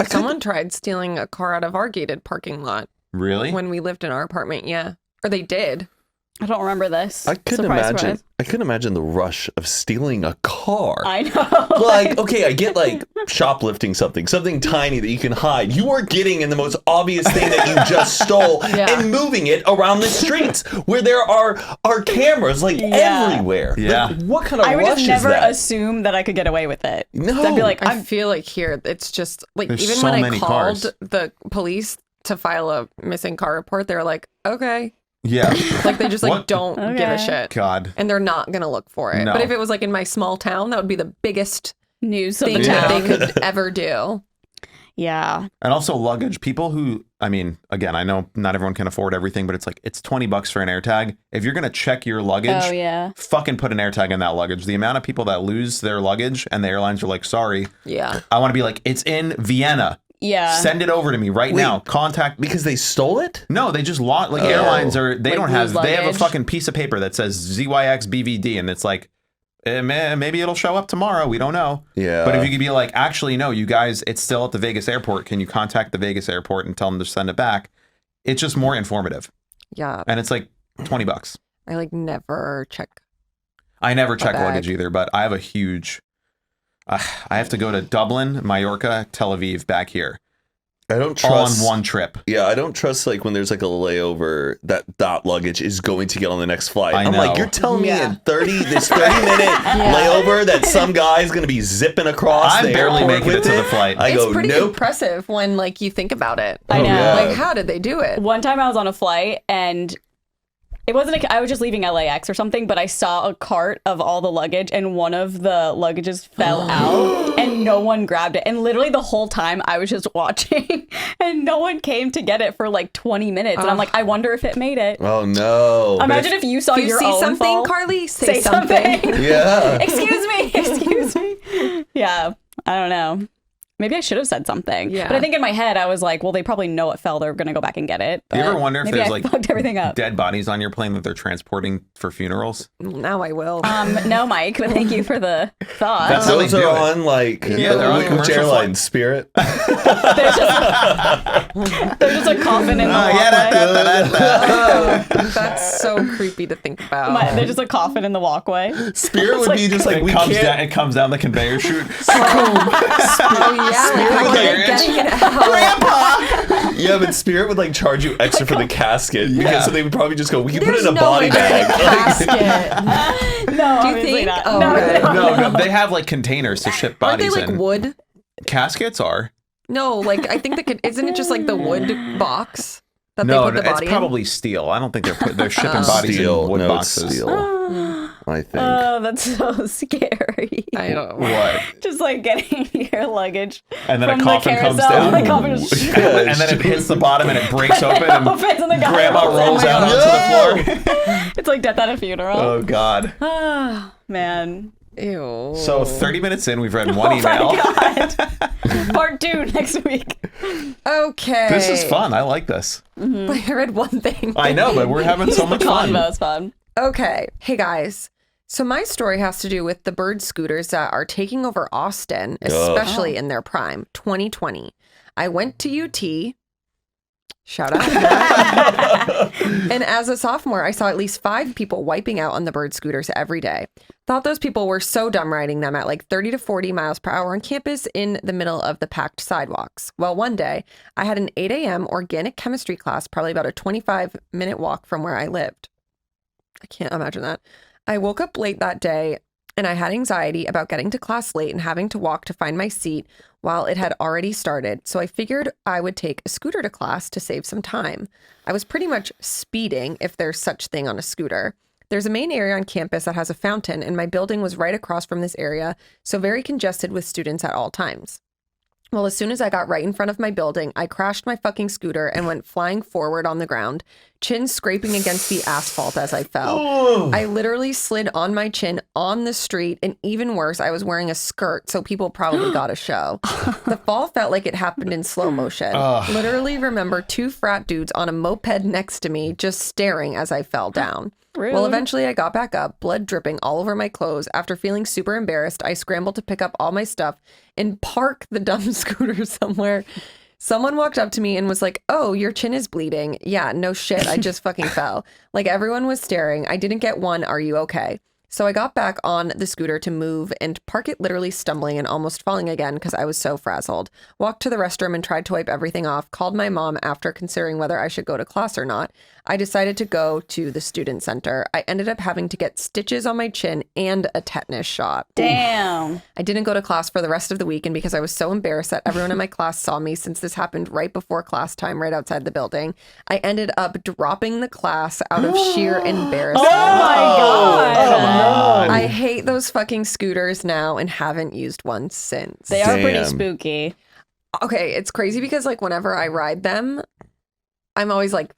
Someone tried stealing a car out of our gated parking lot really. when we lived in our apartment. Yeah. Or they did. I don't remember this. I couldn't Surprise, imagine. surprise. I couldn't imagine the rush of stealing a car. I know. Like, okay, I get like shoplifting something tiny that you can hide. You are getting in the most obvious thing that you just stole Yeah. and moving it around the streets where there are cameras like Yeah. everywhere. Yeah. Like, what kind of I would rush just is never that? assume that I could get away with it. No. I'd be like, I feel like here it's just like There's even so when I many called cars. the police to file a missing car report, they're like, okay. Yeah. Like they just like What? don't give a Okay. shit. God. And they're not gonna look for it. No. But if it was like in my small town, that would be the biggest news of the thing that town. they could ever do. Yeah. And also luggage. People who, I mean, again, I know not everyone can afford everything, but it's like it's $20 for an AirTag. If you're gonna check your luggage, Oh, yeah. fucking put an AirTag in that luggage. The amount of people that lose their luggage and the airlines are like, sorry. Yeah. I want to be like, it's in Vienna. Yeah. Send it over to me right now. Contact me. because they stole it? No, they just like airlines are. They Like don't have. lose They have a luggage? fucking piece of paper that says ZYX BVD, and it's like, maybe it'll show up tomorrow. We don't know. Yeah. But if you could be like, actually, no, you guys, it's still at the Vegas airport. Can you contact the Vegas airport and tell them to send it back? It's just more informative, Yeah. and it's like $20. I like never check. I never check bag. luggage either, but I have a huge. I have to go to Dublin, Mallorca, Tel Aviv, back here, I don't all on trust one trip. Yeah, I don't trust like when there's like a layover that luggage is going to get on the next flight. I I'm like, know. you're telling Yeah. me in 30-minute layover that some guy's going to be zipping across I'm the barely airport making it with to the flight. I It's go, pretty nope. impressive when like you think about it. I know. yeah. Like how did they do it? One time I was on a flight and it wasn't I was just leaving LAX or something, but I saw a cart of all the luggage and one of the luggages fell out and no one grabbed it. And literally the whole time I was just watching and no one came to get it for like 20 minutes. And I'm like, I wonder if it made it. Oh no. Imagine if you saw If you your see own something, fall. Carly, say something. Yeah. Excuse me. Excuse me. Yeah. I don't know. maybe I should have said something. Yeah. But I think in my head, I was like, well, they probably know it fell. They're going to go back and get it. Do you ever But wonder if maybe there's I like fucked everything up. dead bodies on your plane that they're transporting for funerals? Now I will. No, Mike, but thank you for the thought. That's how they Those do are it. on like Yeah, they're on which commercial airline? Spirit. There's just a coffin in the walkway. That's so creepy to think about. There's just a coffin in the walkway. Spirit would be just like It we comes can't. down. It comes down the conveyor chute. Oh, yeah, like, how they're getting it out. Yeah, but Spirit would like charge you extra for the casket because so they would probably just go, we can put it There's in a no body way they're bag. in a casket. No, Do you obviously think? not. Oh, no, okay. No, they have like containers to ship Aren't they bodies like in. wood? Caskets are. No, like I think isn't it just like the wood box that No, they put the it's body probably steel. I don't think they're shipping bodies Steel, in wood no, boxes. it's steel. I think. Oh, that's so scary. in? I don't know. What? Just like getting your luggage And then a from coffin the comes carousel, down. and the coffin just And then it hits the bottom and it breaks open and opens and the guy grandma rolls out onto the floor. It's like death at a funeral. Oh God. Oh, man. Ew. So 30 minutes in, we've read one Oh my email. God. Part 2 next week. Okay. This is fun. I like this. I read one thing. I know, but we're having so much fun. Convo's fun. Okay. Hey guys. So my story has to do with the bird scooters that are taking over Austin, especially in their prime, 2020. I went to UT. Shout out. And as a sophomore, I saw at least 5 people wiping out on the bird scooters every day. Thought those people were so dumb riding them at like 30 to 40 miles per hour on campus in the middle of the packed sidewalks. Well, one day I had an 8 a.m. organic chemistry class, probably about a 25-minute walk from where I lived. I can't imagine that. I woke up late that day and I had anxiety about getting to class late and having to walk to find my seat while it had already started. So I figured I would take a scooter to class to save some time. I was pretty much speeding, if there's such thing on a scooter. There's a main area on campus that has a fountain, and my building was right across from this area, so very congested with students at all times. Well, as soon as I got right in front of my building, I crashed my fucking scooter and went flying forward on the ground, chin scraping against the asphalt as I fell. I literally slid on my chin on the street, and even worse, I was wearing a skirt, so people probably got a show. The fall felt like it happened in slow motion. Literally remember 2 frat dudes on a moped next to me just staring as I fell down. Rude. Well, eventually I got back up, blood dripping all over my clothes. After feeling super embarrassed, I scrambled to pick up all my stuff and park the dumb scooter somewhere. Someone walked up to me and was like, "Oh, your chin is bleeding." Yeah, no shit. I just fucking fell. Like everyone was staring. I didn't get one, "Are you okay?" So I got back on the scooter to move and park it, literally stumbling and almost falling again because I was so frazzled. Walked to the restroom and tried to wipe everything off. Called my mom after considering whether I should go to class or not. I decided to go to the student center. I ended up having to get stitches on my chin and a tetanus shot. Damn. I didn't go to class for the rest of the week, and because I was so embarrassed that everyone in my class saw me since this happened right before class time right outside the building, I ended up dropping the class out of sheer embarrassment. Oh my God. I hate those fucking scooters now and haven't used one since. They are pretty Damn. spooky. Okay, it's crazy because like whenever I ride them, I'm always like,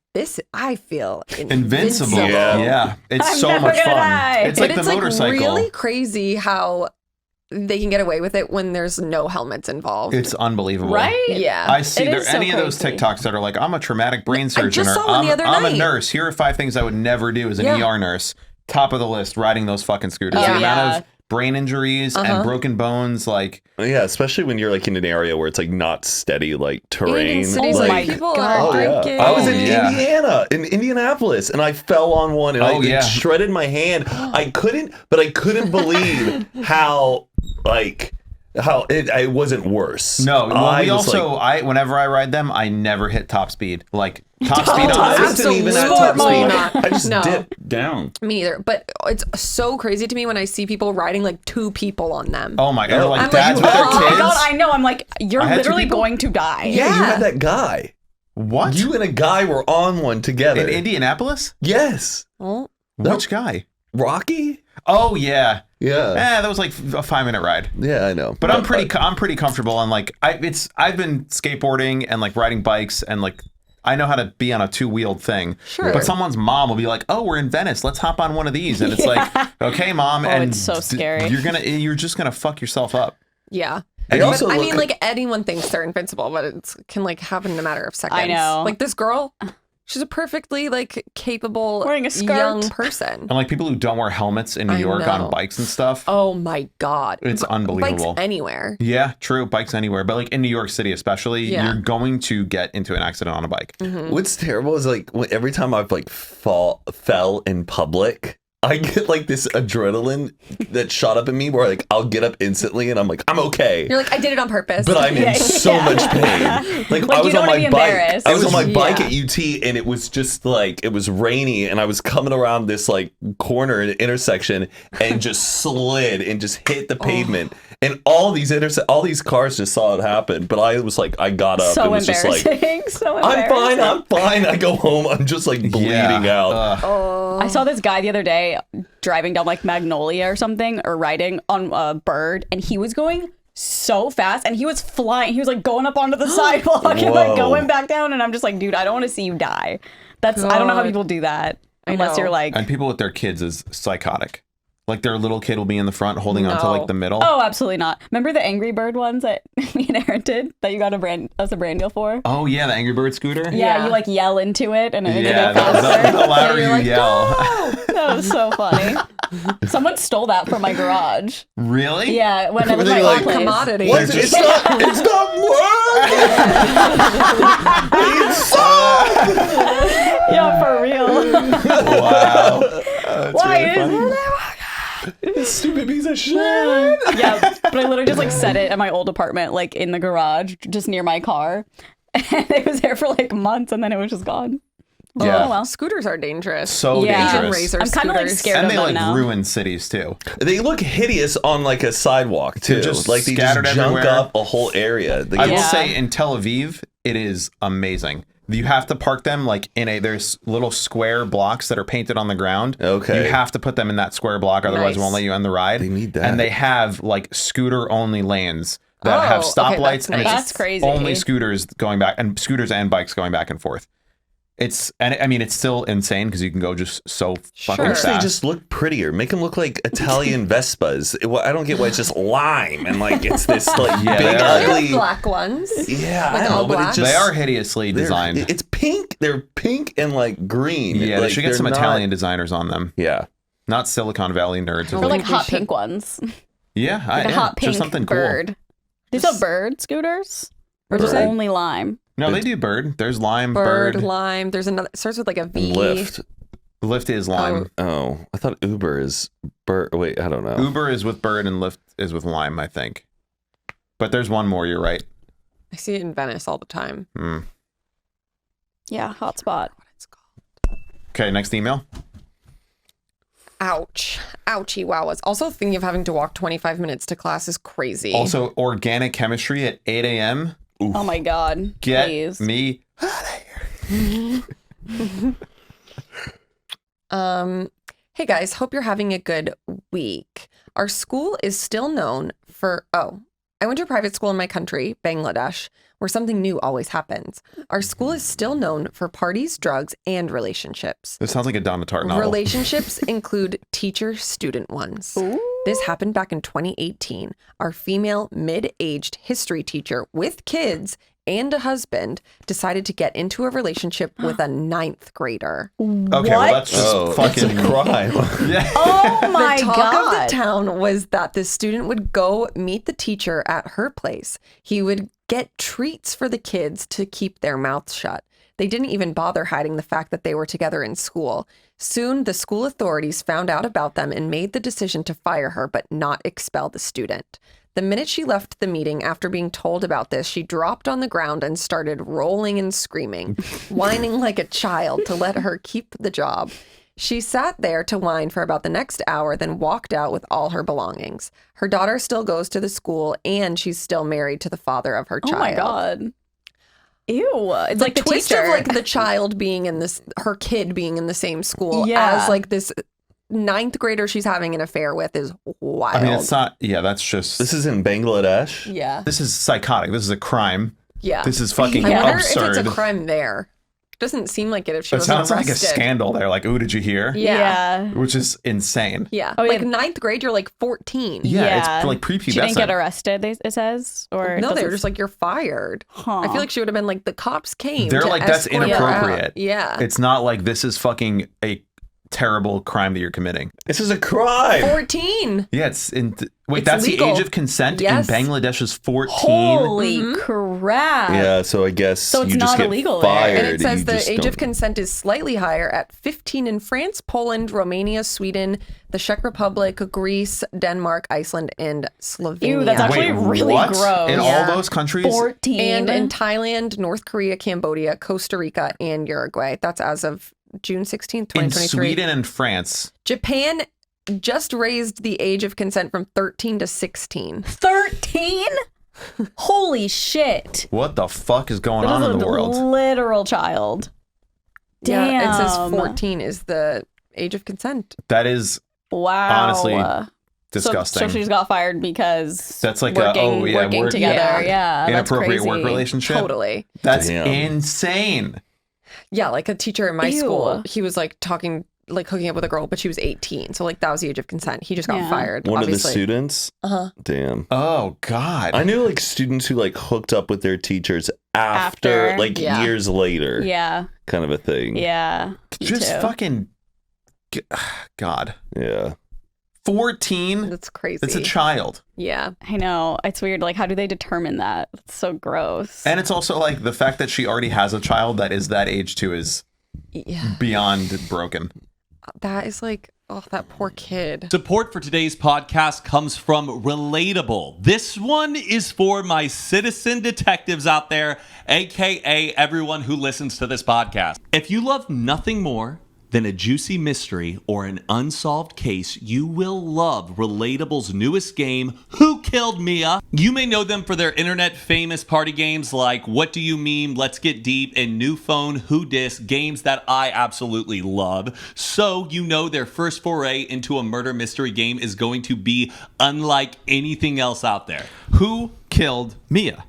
I feel Invincible. Yeah. Yeah. It's I'm so never much gonna fun. die. It's But like it's the like motorcycle. really crazy how they can get away with it when there's no helmets involved. It's unbelievable. Right? Yeah. I see It there is so any of those crazy. TikToks that are like, I'm a traumatic brain surgeon, just or saw one the other I'm a night. nurse. Here are 5 things I would never do as an Yeah. ER nurse. Top of the list, riding those fucking scooters. Yeah. The amount Yeah. of brain injuries Uh-huh. and broken bones, like Yeah, especially when you're like in an area where it's like not steady, like terrain. in cities, Oh like, my people God. are yeah. drinking. I was in Yeah. Indiana, in Indianapolis, and I fell on one, and Oh, it yeah. shredded my hand. I couldn't believe how it wasn't worse. no. Well, I we was also, like, whenever I ride them, I never hit top speed. Like top speed on I this. wasn't even at Absolutely top speed. not. I just No. dipped down. Me either. But it's so crazy to me when I see people riding like 2 people on them. Oh my god! I'm Like like, dads with their Oh my kids. God, I know. I'm like, you're I had 2 literally people. going to die. Yeah, you Yeah. had that guy. What? You and a guy were on one together. In Indianapolis? Oh, Yes. Which guy? Rocky? Oh yeah. Yeah. That was like a 5-minute ride. Yeah, I know. But I'm pretty comfortable on like I've been skateboarding and like riding bikes and like I know how to be on a 2-wheeled thing. Sure. But someone's mom will be like, "Oh, we're in Venice. Let's hop on one of these." And it's like, "Okay, mom." Oh, and it's so scary. You're just gonna fuck yourself up. yeah. They But, also I look mean, like anyone thinks they're invincible, but it can like happen in a matter of seconds. I know. Like this girl, she's a perfectly like capable Wearing a skirt. young person. And like people who don't wear helmets in New I York know. on bikes and stuff. Oh my God. It's unbelievable. Bikes anywhere. Yeah, true. Bikes anywhere. But like in New York City, especially, Yeah. you're going to get into an accident on a bike. What's terrible is like every time I've like fell in public, I get like this adrenaline that shot up in me where like I'll get up instantly and I'm like, I'm okay. You're like, I did it on purpose. But I'm in so much pain. Like I you was don't on wanna my be bike. embarrassed. I was on my bike Yeah. at UT and it was just like it was rainy and I was coming around this like corner in an intersection and just slid and just hit the pavement. And all these cars just saw it happen. But I was like, I got up So and was just embarrassing. like, So I'm fine, embarrassing. I'm fine. I go home, I'm just like bleeding out. I saw this guy the other day driving down like Magnolia or something, or riding on a bird, and he was going so fast and he was flying. He was like going up onto the sidewalk and like Whoa. going back down. And I'm just like, dude, I don't want to see you die. I don't know how God. people do that unless know. you're like, And people with their kids is psychotic. Like their little kid will be in the front holding onto No. like the middle. oh, absolutely not. Remember the Angry Bird ones that me and Aaron did that you got a brand deal for? Oh, yeah, the Angry Bird scooter. Yeah, Yeah. you like yell into it and it makes Yeah, it go faster. the louder You're you like, yell. That was so funny. Someone stole that from my garage. Really? Yeah, when I was They're my like, old place. Commodity. What? It's not working. Yeah, for real. Wow. Why is Stupid piece of shit. Yeah, but I literally just like set it at my old apartment, like in the garage, just near my car, and it was there for like months, and then it was just gone. Yeah. Oh well. Scooters are dangerous. So Yeah. Even dangerous. razor I'm kind of like scooters. scared And of they them like now. ruin cities too. They look hideous on like a sidewalk too. just Like they just scattered junk everywhere. up a whole area. They I get- will Yeah. say in Tel Aviv, it is amazing. You have to park them like there's little square blocks that are painted on the ground. Okay. You have to put them in that square block, otherwise it Nice. won't let you end the ride. They need that. And they have like scooter only lanes that have Oh, okay, stoplights that's and nice. it's That's crazy. only scooters going back and scooters and bikes going back and forth. I mean, it's still insane because you can go just so fucking Sure. Wish they fast. just look prettier. Make them look like Italian Vespas. I don't get why it's just lime and like it's this like Yeah, big they are. They have ugly. black ones. Yeah, Like I don't all know, but black? it just They are hideously they're- designed. It's pink. They're pink and like green. Yeah, they Like, should get they're some not- Italian designers on them, Yeah. not Silicon Valley nerds. Or with, like we hot should- pink ones. yeah, Like a yeah, hot pink just something bird. They sell bird scooters? Or just Bird. only lime? cool. No, they do bird. There's lime, Bird, bird. lime. There's another. It starts with like a V. And Lyft. Lyft is lime. Oh, I thought Uber is bird. Wait, I don't know. Uber is with bird and Lyft is with lime, I think. But there's one more. You're right. I see it in Venice all the time. Yeah, hotspot. Okay, next email. Ouch. Ouchie wowas. Also, thinking of having to walk 25 minutes to class is crazy. Also, organic chemistry at 8 a.m. Oh my god. Get Please. me. Hey guys, hope you're having a good week. Our school is still known for, I went to a private school in my country, Bangladesh, where something new always happens. Our school is still known for parties, drugs, and relationships. This sounds like a Donna Tartt novel. Relationships include teacher-student ones. This happened back in 2018. Our female mid-aged history teacher with kids and a husband decided to get into a relationship with a 9th grader. Okay, well, that's just Oh, fucking. it's a crime. Yeah. Oh my The talk god. of the town was that the student would go meet the teacher at her place. He would get treats for the kids to keep their mouths shut. They didn't even bother hiding the fact that they were together in school. Soon, the school authorities found out about them and made the decision to fire her, but not expel the student. The minute she left the meeting after being told about this, she dropped on the ground and started rolling and screaming, whining like a child to let her keep the job. She sat there to whine for about the next hour, then walked out with all her belongings. Her daughter still goes to the school, and she's still married to the father of her Oh child. my god. Ew. It's like the twist teacher. of like the child being in this, her kid being in the same school Yeah. as like this 9th grader she's having an affair with is wild. I mean, it's not. Yeah, that's just. This is in Bangladesh. yeah. This is psychotic. This is a crime. Yeah. This is fucking I wonder absurd. if it's a crime there. Doesn't seem like it if she It wasn't sounds like a arrested. scandal. They're like, ooh, did you hear? Yeah. Which is insane. Yeah. Oh, like yeah. 9th grade, you're like 14. Yeah, it's like She didn't prepubescent. get arrested, it says? Or No, does they it- were just like, you're fired. Huh. I feel like she would have been like, the cops came. They're to like, that's escort her out. inappropriate. Yeah. It's not like this is fucking a terrible crime that you're committing. This is a crime. 14. Yeah, wait, It's that's legal. the age of consent Yes. in Bangladesh is 14. Holy crap. Yeah, so I guess So it's you just not get illegal there. fired. And it says you the just age don't- of consent is slightly higher at 15 in France, Poland, Romania, Sweden, the Czech Republic, Greece, Denmark, Iceland, and Slovenia. Ew, that's actually Wait, really what? gross. In all Yeah. those countries? 14. And in Thailand, North Korea, Cambodia, Costa Rica, and Uruguay. That's as of June 16th, In 2023. Sweden and France. Japan just raised the age of consent from 13 to 16. 13? Holy shit. What the fuck is going That on is in the a world? literal child. Damn. Yeah, it says 14 is the age of consent. That is Wow. honestly So- disgusting. So, she just got fired because That's like working, work, together. Yeah. Yeah. that's inappropriate crazy. work relationship. Totally. That's Damn. insane. Yeah, like a teacher in my Ew. school, he was like hooking up with a girl, but she was 18. So like that was the age of consent. He just got Yeah. fired. One obviously. of the students? Uh-huh. Damn. Oh God. I knew like students who like hooked up with their teachers after, After. like Yeah. years later. Yeah. Kind of a thing. Yeah. Me Just too. fucking God. Yeah. 14? That's crazy. It's a child. Yeah. I know. It's weird. Like, how do they determine that? It's so gross. And it's also like the fact that she already has a child that is that age too is Yeah. beyond broken. That is like, oh, that poor kid. Support for today's podcast comes from Relatable. This one is for my citizen detectives out there, aka everyone who listens to this podcast. If you love nothing more than a juicy mystery or an unsolved case, you will love Relatable's newest game, Who Killed Mia? You may know them for their internet famous party games like What Do You Meme, Let's Get Deep, and New Phone, Who Dis, games that I absolutely love. So you know their first foray into a murder mystery game is going to be unlike anything else out there. Who killed Mia?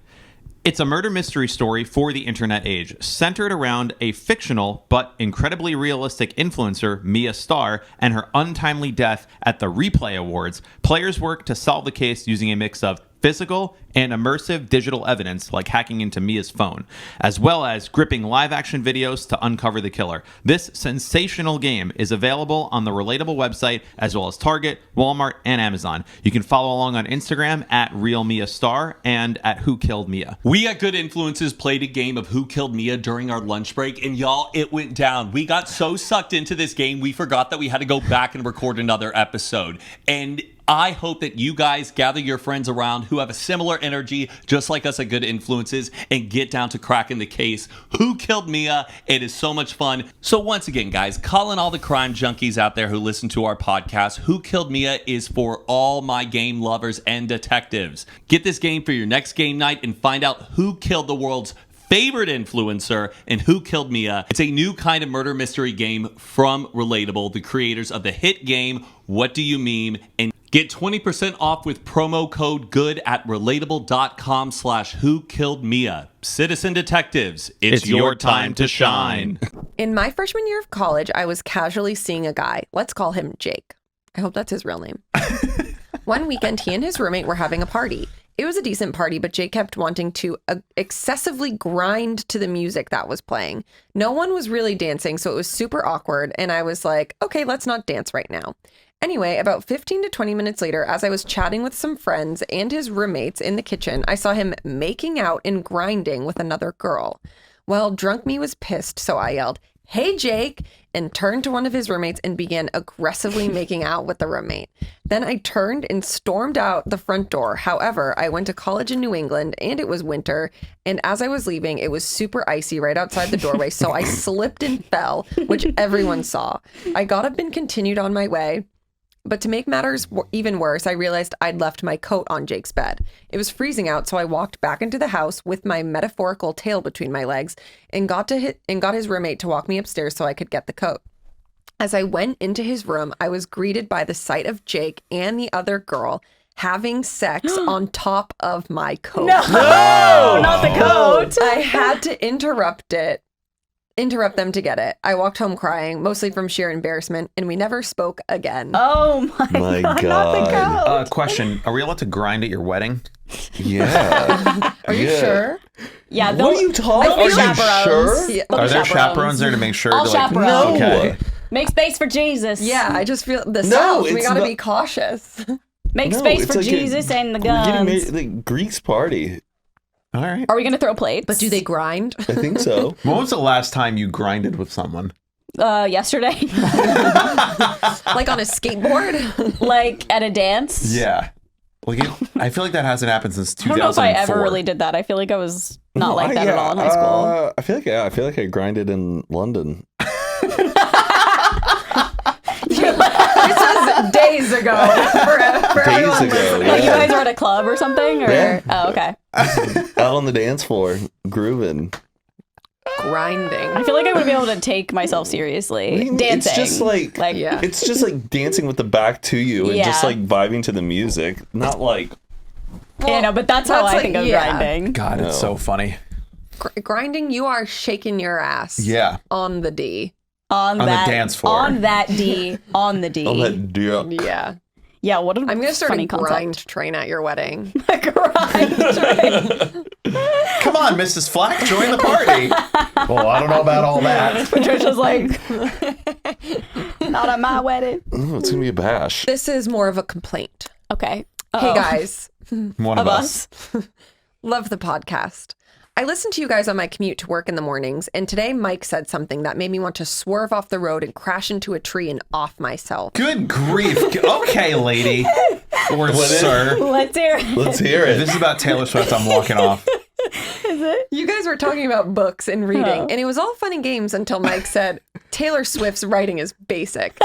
It's a murder mystery story for the internet age, centered around a fictional but incredibly realistic influencer, Mia Starr, and her untimely death at the Replay Awards. Players work to solve the case using a mix of physical and immersive digital evidence like hacking into Mia's phone, as well as gripping live-action videos to uncover the killer. This sensational game is available on the Relatable website, as well as Target, Walmart, and Amazon. You can follow along on Instagram at RealMiaStar and at Who Killed Mia. We at Good Influences played a game of Who Killed Mia during our lunch break, and y'all, it went down. We got so sucked into this game, we forgot that we had to go back and record another episode. And I hope that you guys gather your friends around who have a similar energy, just like us at Good Influences, and get down to cracking the case. Who killed Mia? It is so much fun. So once again, guys, calling all the crime junkies out there who listen to our podcast, Who Killed Mia is for all my game lovers and detectives. Get this game for your next game night and find out who killed the world's favorite influencer and Who Killed Mia. It's a new kind of murder mystery game from Relatable, the creators of the hit game What Do You Meme, and get 20% off with promo code GOOD at relatable.com/Who Killed Mia. Citizen detectives, it's your time to shine. In my freshman year of college, I was casually seeing a guy. Let's call him Jake. I hope that's his real name. One weekend, he and his roommate were having a party. It was a decent party, but Jake kept wanting to excessively grind to the music that was playing. No one was really dancing, so it was super awkward, and I was like, okay, let's not dance right now. Anyway, about 15 to 20 minutes later, as I was chatting with some friends and his roommates in the kitchen, I saw him making out and grinding with another girl. Well, drunk me was pissed, so I yelled, "Hey, Jake," and turned to one of his roommates and began aggressively making out with the roommate. Then I turned and stormed out the front door. However, I went to college in New England and it was winter. And as I was leaving, it was super icy right outside the doorway. So I slipped and fell, which everyone saw. I got up and continued on my way. But to make matters even worse, I realized I'd left my coat on Jake's bed. It was freezing out, so I walked back into the house with my metaphorical tail between my legs and got his roommate to walk me upstairs so I could get the coat. As I went into his room, I was greeted by the sight of Jake and the other girl having sex on top of my coat. No, not the coat. I had to interrupt it interrupt them to get it. I walked home crying, mostly from sheer embarrassment, and we never spoke again. Oh My not the God. goat. Question: are we allowed to grind at your wedding? Yeah. Are you sure? Yeah, What are you talking There'll be about? chaperones. Yeah. There'll Are be there chaperones there to make sure? All to, like, chaperones. Okay. Make space for Jesus. Yeah, I just feel the No, South. We it's gotta not- be cautious. Make No, space it's for like Jesus and the We're getting guns. married, like Greeks party. All right. Are we gonna throw plates? But do they grind? I think so. When was the last time you grinded with someone? Yesterday, Like on a skateboard? like at a dance. Yeah. Like I feel like that hasn't happened since I don't 2004. know if I ever really did that. I feel like I was not like that at all in high school. I feel like I grinded in London. This was days ago. For Days everyone ago, listening. Like you yeah. guys were at a club or something? Or Yeah. oh, okay. Out on the dance floor, grooving. Grinding. I feel like I would be able to take myself seriously. Dancing. It's just like, Yeah. it's just like dancing with the back to you and just Yeah. like vibing to the music. Not like You know, but that's how that's I like- think of yeah. grinding. God, it's so funny. Grinding, you are shaking your ass. Yeah. On the D. On the that dance floor. On that D. On the D. all that deal. Yeah. Yeah, what a I'm gonna start funny a grind train at your wedding. concept. grind train. Come on, Mrs. Flack, join the party. Well, I don't know about all that. Patricia's like, not on my wedding. Oh, it's gonna be a bash. This is more of a complaint. Okay. Hey guys, One of us. love the podcast. I listen to you guys on my commute to work in the mornings, and today Mike said something that made me want to swerve off the road and crash into a tree and off myself. Good grief. Okay, lady. Or sir. Let's hear it. Let's hear If it. this is about Taylor Swift, I'm walking off. You guys were talking about books and reading, and it was all fun and games until Mike said, Taylor Swift's writing is basic.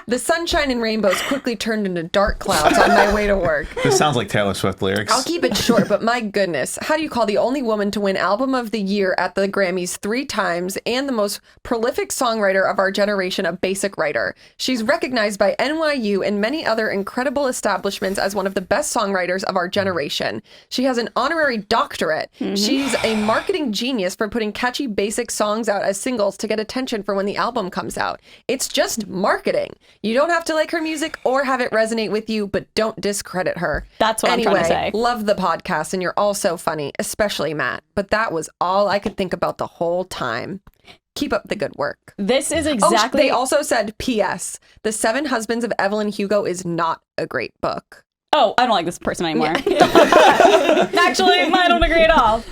The sunshine and rainbows quickly turned into dark clouds on my way to work. This sounds like Taylor Swift lyrics. I'll keep it short, but my goodness, how do you call the only woman to win Album of the Year at the Grammys 3 times and the most prolific songwriter of our generation a basic writer? She's recognized by NYU and many other incredible establishments as one of the best songwriters of our generation. She has an honorary doctorate. She's a marketing genius for putting catchy basic songs out as singles to get attention for when the album comes out. It's just marketing. You don't have to like her music or have it resonate with you, but don't discredit her. That's what I'm trying to say. Love the podcast, and you're all so funny, especially Matt. But that was all I could think about the whole time. Keep up the good work. This is Oh, exactly. they also said, P.S. The 7 Husbands of Evelyn Hugo is not a great book. Oh, I don't like this person anymore. Actually, I don't agree at all.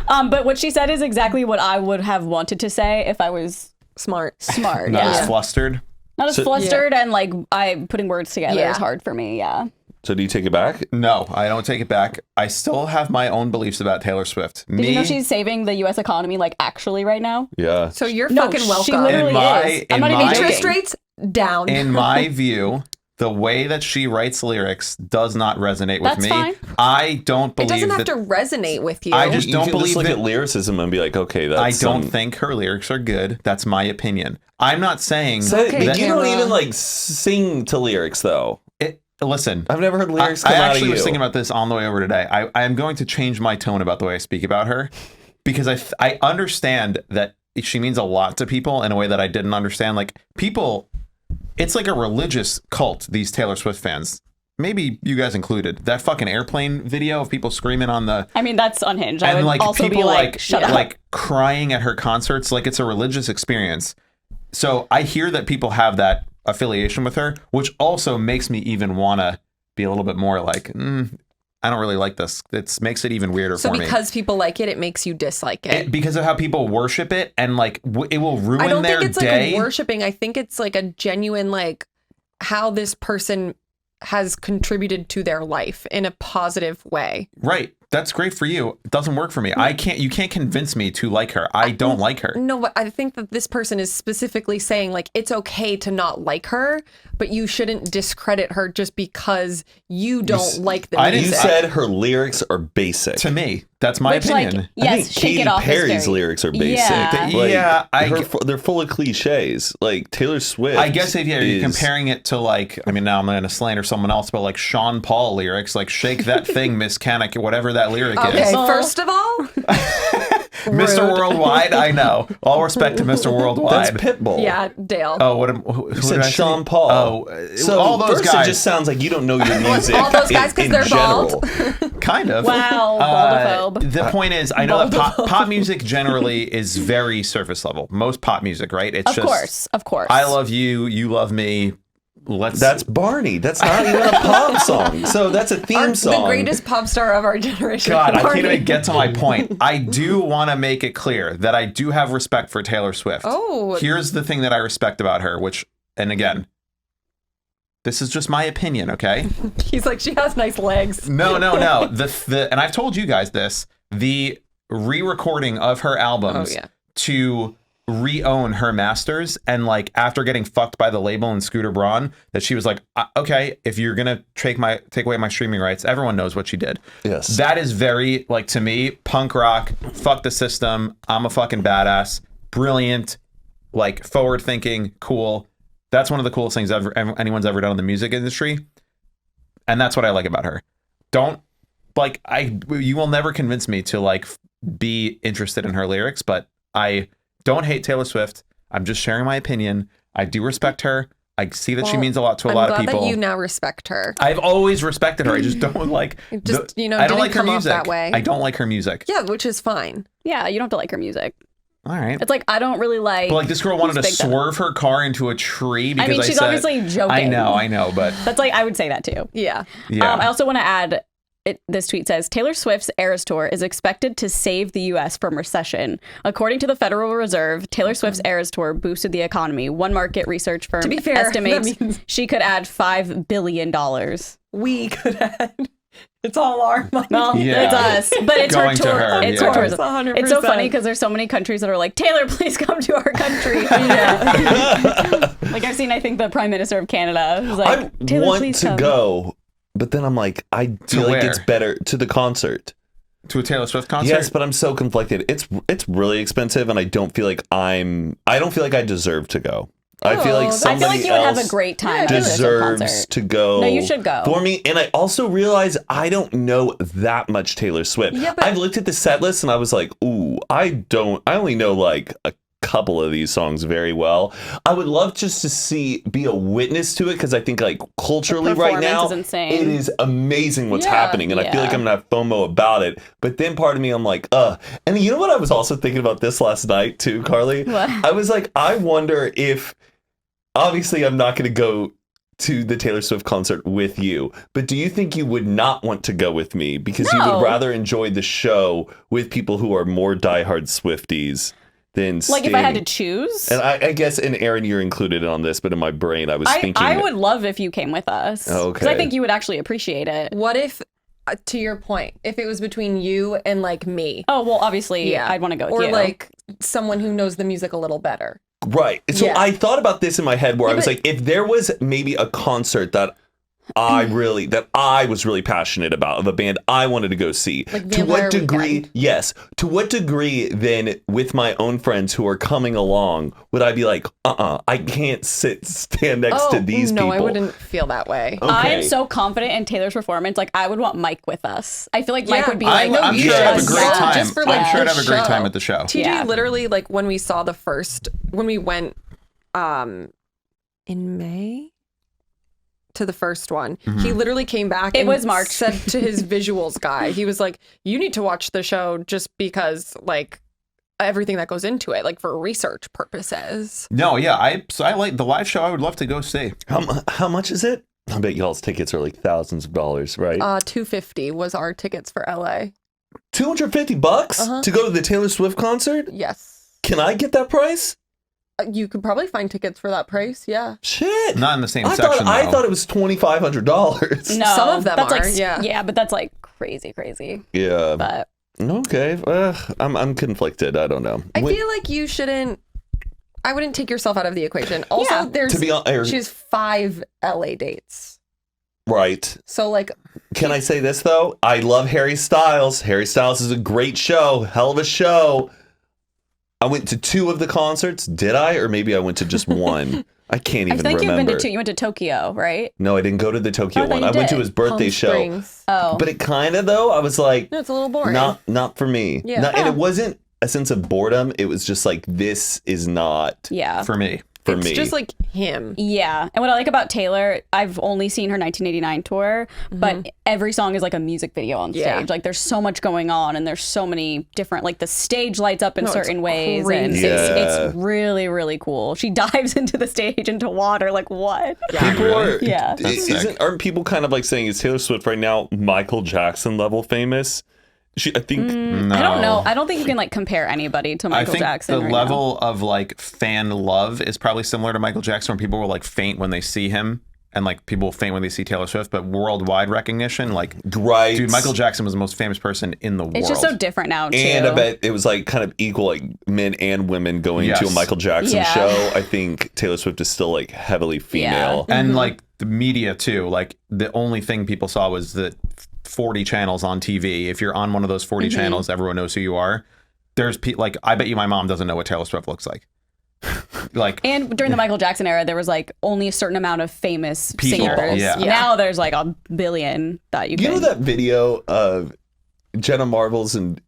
But what she said is exactly what I would have wanted to say if I was Smart. smart. Not yeah. as flustered. Not as So- flustered and like I putting words together Yeah. is hard for me. Yeah. So do you take it back? No, I don't take it back. I still have my own beliefs about Taylor Swift. Did you know she's saving the U.S. economy like actually right now? Yeah. So you're No, fucking welcome. she literally In my- is. I'm in not even my- joking. Interest rates down. in my view, the way that she writes lyrics does not resonate with That's me. fine. I don't it believe doesn't have that. to resonate with you. I just You don't can believe just look that. at lyricism and be like, okay, that's I don't some- think her lyrics are good. That's my opinion. I'm not saying So, Okay, but you don't Tamara. even like sing to lyrics though. listen. I've never heard lyrics I come out of actually you. was thinking about this on the way over today. I am going to change my tone about the way I speak about her because I understand that she means a lot to people in a way that I didn't understand. Like people, it's like a religious cult, these Taylor Swift fans. Maybe you guys included. That fucking airplane video of people screaming on the I mean, that's unhinged. I and would like also people be like, shut up. like crying at her concerts like it's a religious experience. So I hear that people have that affiliation with her, which also makes me even want to be a little bit more like, I don't really like this. It makes it even weirder so for me. because people like it makes you dislike it. Because of how people worship it and like it will ruin I don't their think it's day. like worshiping. I think it's like a genuine like how this person has contributed to their life in a positive way. Right. That's great for you. It doesn't work for me. You can't convince me to like her. I don't like her. No, but I think that this person is specifically saying like it's okay to not like her, but you shouldn't discredit her just because you don't like the I music. didn't You said her lyrics are basic. To me, that's my Which, opinion. like, I yes, think shake Katy it off. is Perry's very- lyrics are basic. Yeah. Like, yeah, they're full of cliches. Like Taylor Swift. I guess if you're is- comparing it to like, I mean, now I'm going to slander someone else, but like Sean Paul lyrics, like "Shake That Thing, Miss Canic," whatever that lyric Okay, is. first of all, Mr. Worldwide, I know. All respect to Mr. Worldwide. That's Pitbull. Yeah, Dale. Oh, who You did said I say? Sean Paul. Oh, so all those first guys. it just sounds like you don't know your music. All those guys 'cause in they're general. bald. Kind of. Wow, baldophobe. The point is, I know that pop music generally is very surface level. Most pop music, right? It's Of course. I love you, you love me. That's Barney. That's not even a pop song. So that's a theme song. The greatest pop star of our generation. God, I Barney. can't even get to my point. I do want to make it clear that I do have respect for Taylor Swift. Oh. Here's the thing that I respect about her, which, and again, this is just my opinion, okay? He's like, she has nice legs. No. And I've told you guys this, the re-recording of her albums to re-own her masters, and like after getting fucked by the label and Scooter Braun, that she was like, okay, if you're gonna take away my streaming rights, everyone knows what she did. Yes. That is very, like, to me, punk rock, fuck the system, I'm a fucking badass, brilliant, like forward thinking, cool. That's one of the coolest things anyone's ever done in the music industry. And that's what I like about her. You will never convince me to like be interested in her lyrics, but I don't hate Taylor Swift. I'm just sharing my opinion. I do respect her. I see that she means a lot to a lot of people. I'm glad that you now respect her. I've always respected her. I just don't like. I don't didn't like her come off music. that way. I don't like her music. Yeah, which is fine. Yeah, you don't have to like her music. All right. It's like, I don't really like. But like, this girl wanted to Big Them. swerve her car into a tree because I mean, she's said, obviously joking. I know, but That's like, I would say that too. Yeah. yeah. I also want to add, this tweet says, Taylor Swift's Eras Tour is expected to save the U.S. from recession. According to the Federal Reserve, Taylor Swift's Eras Tour boosted the economy. One market research firm To be fair, estimates that means- she could add $5 billion. We could add. It's all our money. Well, Yeah. it's us, but it's Going her to tour. her, It's yeah. her tour. It's 100%. It's so funny because there's so many countries that are like, Taylor, please come to our country. Like, I've seen, I think the Prime Minister of Canada was like, I Taylor, want please to come. go, but then I'm like, I feel like where? it's better to the concert. To a Taylor Swift concert? Yes, but I'm so conflicted. It's really expensive, and I don't feel like I deserve to go. I feel like I somebody feel like you would have a else great time at a Taylor Swift deserves concert. to go. No, you should go. For me, and I also realize I don't know that much Taylor Swift. Yeah, but- I've looked at the set list and I was like, ooh, I only know like a couple of these songs very well. I would love just to be a witness to it, because I think like culturally right performance now is insane. it is amazing what's Yeah, happening, and I feel like I'm gonna have FOMO about it. But then part of me, I'm like, and you know what, I was also thinking about this last night too, Carly. What? I was like, I wonder if, obviously I'm not gonna go to the Taylor Swift concert with you, but do you think you would not want to go with me because you No. would rather enjoy the show with people who are more diehard Swifties than Like, if I had to Sting? choose. And I guess, and Aaron, you're included on this, but in my brain, I was thinking. I would love if you came with us. Okay. Because I think you would actually appreciate it. What if, to your point, if it was between you and like me? Oh, well, obviously, Yeah. I'd want to go with Or you. like someone who knows the music a little better. Right. So Yeah. I thought about this in my head where I was but- like, if there was maybe a concert that I was really passionate about, of a band I wanted to go see. Like To what Vampire degree, Weekend. yes. To what degree then with my own friends who are coming along, would I be like, I can't stand next to these no, people. I wouldn't feel that way. I am Okay. so confident in Taylor's performance. Like, I would want Mike with us. I feel like Mike Yeah, would be I like, know I'm you sure I'd have a should. great Yeah, time. just for, like, I'm sure I'd the have a great show. time at the show. TJ Yeah. literally, like, when we saw when we went in May to the first one, he literally came back It and was March. said to his visuals guy, he was like, you need to watch the show just because, like, everything that goes into it, like, for research purposes. No, yeah, I like the live show. I would love to go see. How much is it? I bet y'all's tickets are like thousands of dollars, right? $250 was our tickets for LA. $250 Uh-huh. to go to the Taylor Swift concert? Yes. Can I get that price? You could probably find tickets for that price. Yeah. Shit. Not in the same I section. I though. thought it was $2,500. no. Some of them that's are, like, yeah. Yeah, but that's like crazy. Yeah. But Okay. I'm conflicted. I don't know. I feel like you shouldn't. I wouldn't take yourself out of the equation. Also, Yeah. there's To be honest, she has 5 LA dates. right. So like, Can I say this though? I love Harry Styles. Harry Styles is a great show. Hell of a show. I went to 2 of the concerts. Did I? Or maybe I went to just 1. I can't I even think remember. you've been to 2. You went to Tokyo, right? No, I didn't go to the Tokyo Oh, I thought one. you I went to did. his birthday Palm show. Springs. Oh. But it kind of though, I was like, No, it's a little boring. not for me. Yeah. And it wasn't a sense of boredom. It was just like, this is not Yeah. For me. for It's me. just like him. Yeah. And what I like about Taylor, I've only seen her 1989 tour, but every song is like a music video on stage. Yeah. Like there's so much going on and there's so many different, like the stage lights up in certain ways. And crazy. it's really, really cool. She dives into the stage, into water. Like what? People are, Yeah. That's sick. aren't people kind of like saying, is Taylor Swift right now Michael Jackson level famous? I think No. I don't know. I don't think you can like compare anybody to I Michael think Jackson. the right level of like fan love is probably similar to Michael Jackson, where people will like faint when they see him, and like people will faint when they see Taylor Swift. But worldwide recognition, like, right. dude, Michael Jackson was the most famous person in the world. It's just so different now too. And I bet it was like kind of equal, like men and women going to a Yes. Michael Jackson Yeah. show. I think Taylor Swift is still like heavily female. And like the media too, like the only thing people saw was the 40 channels on TV. If you're on one of those 40 channels, everyone knows who you are. There's like, I bet you my mom doesn't know what Taylor Swift looks like. Like, And during the Michael Jackson era, there was like only a certain amount of famous People, singers. yeah. Now there's like a billion that you You know can. that video of Jenna Marbles and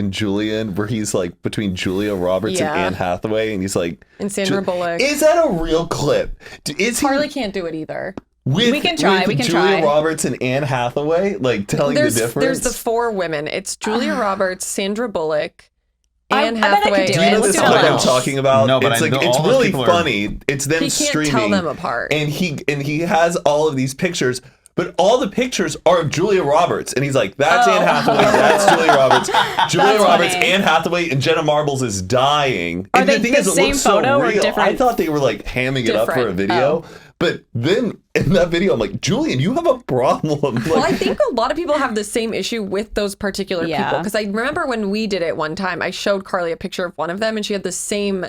Julian, where he's like between Julia Roberts Yeah. and Anne Hathaway, and he's like, And Sandra Bullock. Is that a real clip? Is he Harley can't do it either. with, We can try, with we can Julia try. Roberts and Anne Hathaway, like telling There's the difference? the 4 women. It's Julia Roberts, Sandra Bullock, I Anne bet I could Hathaway. do Do you it. know Let's this do it clip now. I'm talking about? No, but it's I like know it's all those really people are- funny. It's them He can't streaming. tell them apart. And he has all of these pictures, but all the pictures are of Julia Roberts, and he's like, "That's Anne Hathaway, that's Julia Roberts, Julia That's Roberts, funny. Anne Hathaway, and Jenna Marbles is dying." Are And they the thing the is, it same looks so photo or real. different? I thought they were like hamming it up for a Different. video, but then in that video, I'm like, Julian, you have a problem. Like, Well, I think a lot of people have the same issue with those particular Yeah. people. Because I remember when we did it one time, I showed Carly a picture of one of them and she had the same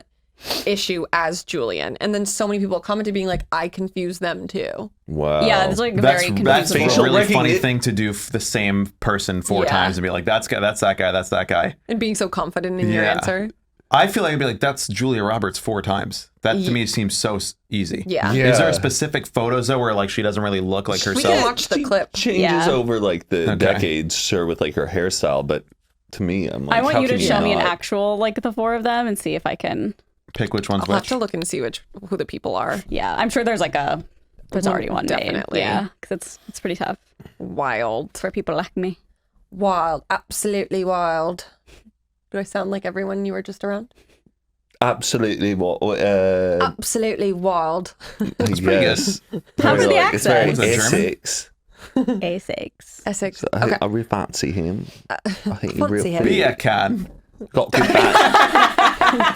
issue as Julian. And then so many people commented being like, I confuse them too. wow. Yeah, it's like that's very that's a confusing. Facial really funny recognition- thing to do the same person 4 Yeah. times and be like, that's that guy, that's that guy. And being so confident in your Yeah. answer. I feel like I'd be like, that's Julia Roberts 4 times. That to me seems so easy. Yeah. Yeah. Is there a specific photos though where like she doesn't really look like We herself? can watch the She clip. changes Yeah. over like the Okay. decades, sure, with like her hairstyle, but to me, I'm like, I want how you to can show me an not? actual, like the 4 of them and see if I can. Pick which one's I'll have which. to look and see who the people are. Yeah, I'm sure there's like there's already one made. Definitely. Yeah, because it's pretty tough Wild. for people like me. Wild. Absolutely wild. Do I sound like everyone you were just around? Absolutely. What? Absolutely wild. That's pretty good. How's the It's very accent? Was it German? Essex. A6. Essex. I, Okay. I really fancy him. I think he's real fancy him. pretty. Be a can. Got good back.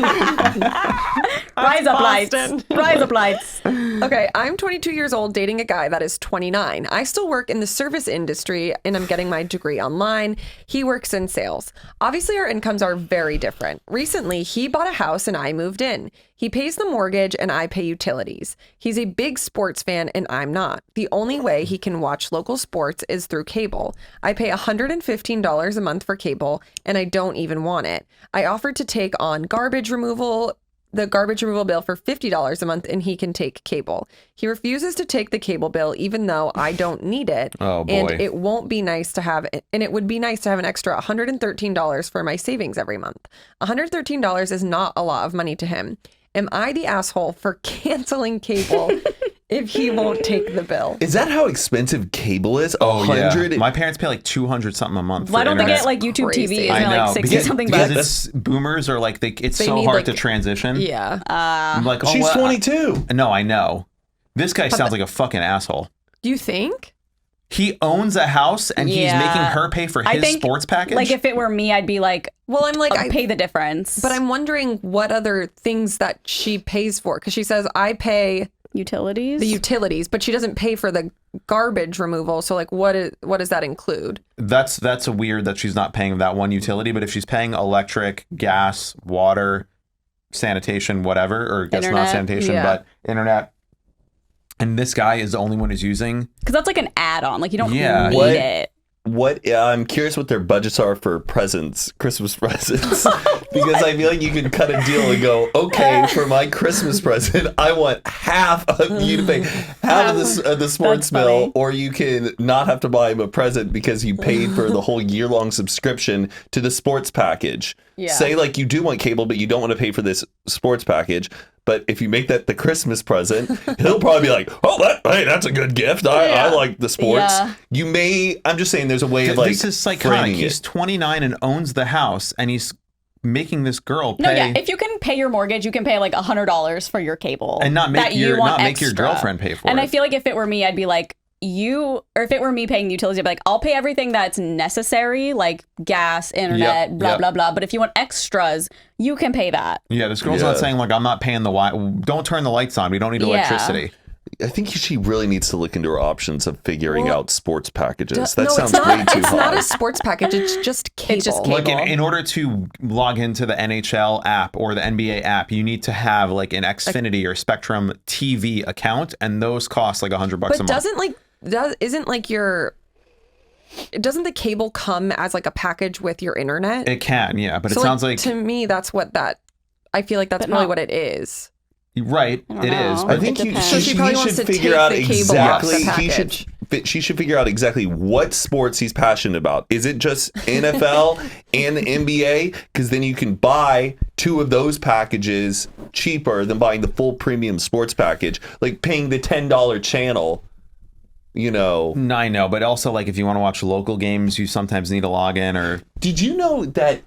Rise up lights. Boston. Rise up lights. Okay, I'm 22 years old dating a guy that is 29. I still work in the service industry and I'm getting my degree online. He works in sales. Obviously, our incomes are very different. Recently, he bought a house and I moved in. He pays the mortgage and I pay utilities. He's a big sports fan and I'm not. The only way he can watch local sports is through cable. I pay $115 a month for cable and I don't even want it. I offered to take on the garbage removal bill for $50 a month and he can take cable. He refuses to take the cable bill even though I don't need it. Oh, boy. And it would be nice to have an extra $113 for my savings every month. $113 is not a lot of money to him. Am I the asshole for canceling cable if he won't take the bill? Is that how expensive cable is? Oh, yeah. 100? My parents pay like 200 something a month. Why for don't they internet. get like YouTube Crazy. TV? Isn't I it know like 60 something because bucks? it's boomers are like it's They so need, hard like- to transition. Yeah. I'm like, oh, She's well, 22. No, I know. This guy sounds like a fucking asshole. Do you think? He owns a house and he's Yeah. making her pay for I his think, sports package. Like if it were me, I'd be like, Well, I'm like, pay the difference. but I'm wondering what other things that she pays for. Because she says, I pay utilities. the utilities, but she doesn't pay for the garbage removal. So like, what does that include? that's a weird that she's not paying that one utility, but if she's paying electric, gas, water, sanitation, whatever, or I guess not Internet, sanitation, yeah. but internet. And this guy is the only one who's using. Because that's like an add-on. Like you don't Yeah. need What? it. I'm curious what their budgets are for presents, Christmas presents. Because I feel like you can cut a deal and go, okay, for my Christmas present, I want half of you to pay half of the sports That's bill, funny. or you can not have to buy him a present because you paid for the whole year-long subscription to the sports package. Yeah. Say like you do want cable, but you don't want to pay for this sports package. But if you make that the Christmas present, he'll probably be like, "Oh, hey, that's a good gift. I like the sports." Yeah. You may. I'm just saying, there's a way of like this is psychotic. framing He's it. 29 and owns the house, and he's making this girl pay No, yeah. If you can pay your mortgage, you can pay like $100 for your cable, and not make that your you want not make your extra. girlfriend pay for And it. I feel like if it were me, I'd be like, or if it were me paying utilities, I'd be like, I'll pay everything that's necessary, like gas, internet, Yep, blah, yep. blah, blah. But if you want extras, you can pay that. Yeah, this girl's Yeah. not saying like I'm not paying don't turn the lights on. We don't need Yeah. electricity. I think she really needs to look into her options of figuring Well, out sports packages. No, That sounds it's not, way too it's not hard. a sports package. It's just cable. It's just cable. Like in order to log into the NHL app or the NBA app, you need to have like an Xfinity or Spectrum TV account, and those cost like $100 a But month. doesn't the cable come as like a package with your internet? It can, yeah, but So, it sounds like to me that's what that. I feel like that's But probably not- what it is. right. don't It know. is. I But think It you, depends. So she probably he wants should to figure take out the cable off the exactly. She should figure out exactly what sports he's passionate about. Is it just NFL and the NBA? Because then you can buy two of those packages cheaper than buying the full premium sports package, like paying the $10 channel. You know. No, I know, but also like if you want to watch local games, you sometimes need a login or Did you know that?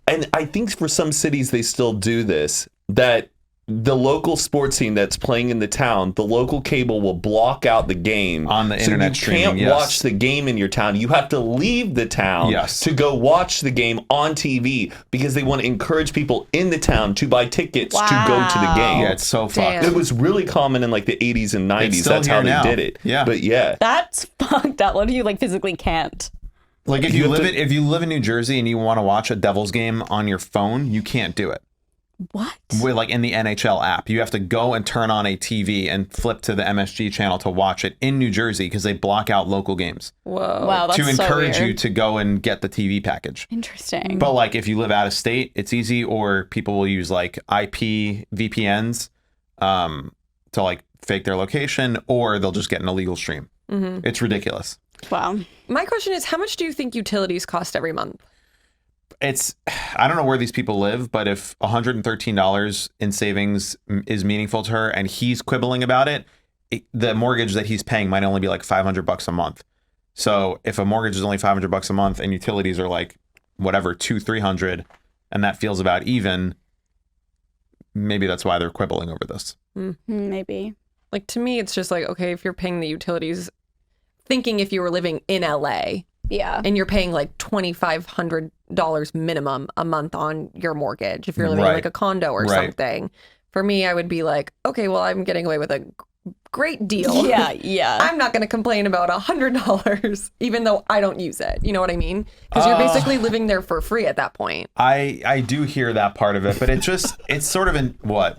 And I think for some cities they still do this. That the local sports team that's playing in the town, the local cable will block out the game On the internet so you streaming, can't yes. watch the game in your town. You have to leave the town Yes. to go watch the game on TV because they want to encourage people in the town to buy tickets to go to the Wow. game. yeah, it's so Damn. fucked. It was really common in like the 80s and 90s. still That's how here they now. did it. Yeah. But yeah. That's fucked up. What if you like physically can't? Like if You you have live to- if you live in New Jersey and you want to watch a Devils game on your phone, you can't do it. What? With like in the NHL app, you have to go and turn on a TV and flip to the MSG channel to watch it in New Jersey because they block out local games Whoa. Wow, that's to encourage so weird. you to go and get the TV package. Interesting. But like if you live out of state, it's easy, or people will use like IP VPNs to like fake their location, or they'll just get an illegal stream. Mm-hmm. It's ridiculous. Wow. My question is, how much do you think utilities cost every month? I don't know where these people live, but if $113 in savings is meaningful to her and he's quibbling about it, the mortgage that he's paying might only be like $500 a month. So if a mortgage is only $500 a month and utilities are like whatever, $200-$300, and that feels about even, maybe that's why they're quibbling over this. Maybe. Like to me, it's just like, okay, if you're paying the utilities, thinking if you were living in LA Yeah. and you're paying like $2,500 minimum a month on your mortgage, if you're living in Right. like a condo or Right. something, for me, I would be like, okay, well, I'm getting away with a great deal. Yeah. Yeah. I'm not going to complain about $100, even though I don't use it. You know what I mean? Because you're basically living there for free at that point. I do hear that part of it, but it's sort of in what?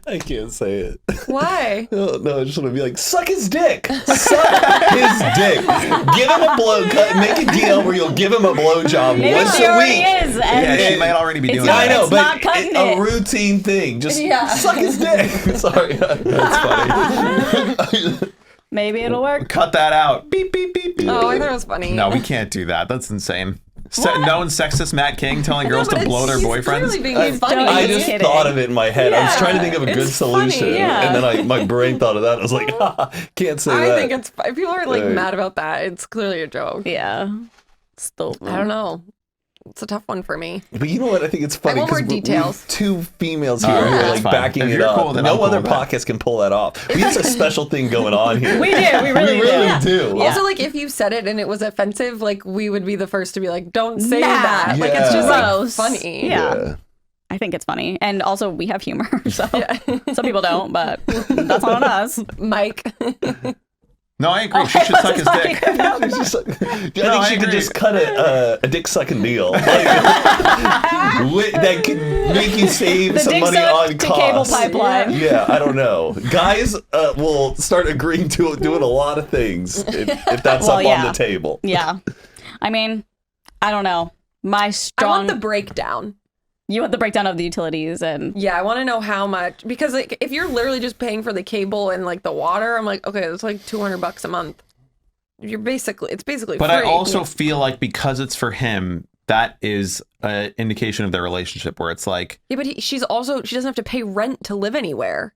I can't say it. Why? No, I just want to be like, suck his dick. Suck his dick. Give him a make a deal where you'll give him a blowjob Maybe once she a already week. is. Yeah, And she might already be It's doing not- that. I know, It's not but cutting a it. routine thing. Just Yeah. suck his dick. Sorry, that's funny. maybe it'll work. Cut that out. Beep, beep, beep, beep. Oh, I thought it was funny. No, we can't do that. That's insane. Known sexist Matt King telling girls but to blow their he's boyfriends. clearly being funny. don't- I Are you just kidding? thought of it in my head. I was Yeah, trying to think of a good it's solution, funny, yeah. and then my brain thought of that. I was like, can't say I that. think it's if people are like Right. mad about that, it's clearly a joke. Yeah. Still. I don't know. It's a tough one for me. But you know what? I think it's funny want more because we details. have two females here All right, who are that's like fine. backing If it you're up. cool, then I'm No cool other with that. podcast can pull that off. We have a special thing going on here. We do. We really We really do. do. Yeah. Also, like if you said it and it was offensive, like we would be the first to be like, "Don't say Nah. that." Like Yeah. it's just Gross. like funny. Yeah. I think it's funny. And also, we have humor. So some people don't, but that's not on us. Mike. No, I agree. She should suck his dick. It's just like- I think I she could agree. just cut a dick sucking deal like, that could make you save The some dick money suck on to cable costs. pipeline. Yeah, I don't know. Guys will start agreeing to doing a lot of things if that's Well, up yeah. on the table. Yeah. I mean, I don't know. My I strong. want the breakdown. You want the breakdown of the utilities and. Yeah, I want to know how much, because like if you're literally just paying for the cable and like the water, I'm like, okay, it's like $200 a month. It's basically But free. I also feel like because it's for him, that is an indication of their relationship where it's like, yeah, but she doesn't have to pay rent to live anywhere.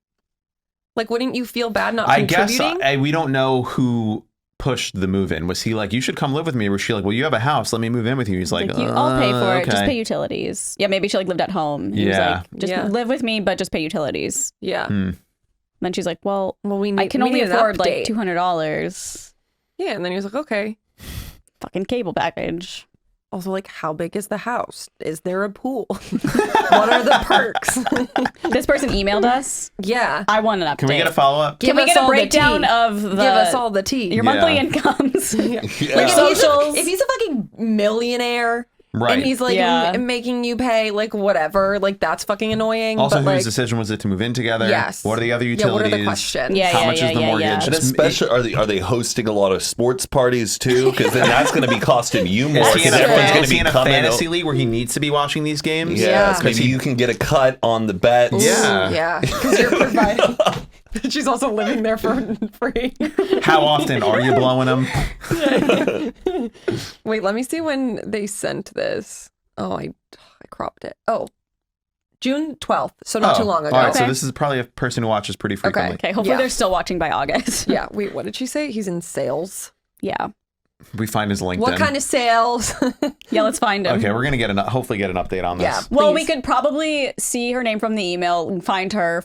Like, wouldn't you feel bad not I guess contributing? we don't know who pushed the move in. Was he like, you should come live with me? Or was she like, well, you have a house, let me move in with you? He's like, I'll pay for it. Just okay. pay utilities. Yeah, maybe she like lived at home. He Yeah. was like, just Yeah. live with me, but just pay utilities. Yeah. And then she's like, well, Well, I can we only need an afford like update. $200. Yeah, and then he was like, okay. Fucking cable package. Also, like, how big is the house? Is there a pool? What are the perks? This person emailed us. Yeah. I want an update. Can we get a follow up? Can we us get a all the breakdown tea. of the Give us all the tea. your Yeah. monthly incomes? Like, Like socials. if he's a fucking millionaire Right. and he's like Yeah. making you pay like whatever, like that's fucking annoying. Also, but, whose like, decision was it to move in together? Yes. What are the other Yeah, utilities? what are the questions? Yeah, How much is the mortgage? And It's- especially, are they hosting a lot of sports parties too? Because then that's going to be costing you more. Is he in Because everyone's going is to he be in a coming. fantasy league where he needs to be watching these games? Yeah, Yeah. maybe you can get a cut on the bets. Yeah. Yeah, because you're providing. She's also living there for free. How often are you blowing them? Wait, let me see when they sent this. Oh, I cropped it. Oh, June 12th. So not too long ago. All right, so Okay. this is probably a person who watches pretty frequently. Okay, hopefully Yeah. they're still watching by August. Yeah. Wait, what did she say? He's in sales. Yeah. We find his LinkedIn. What kind of sales? Yeah, let's find him. Okay, we're gonna hopefully get an update on this. Yeah. Well, Please. we could probably see her name from the email and find her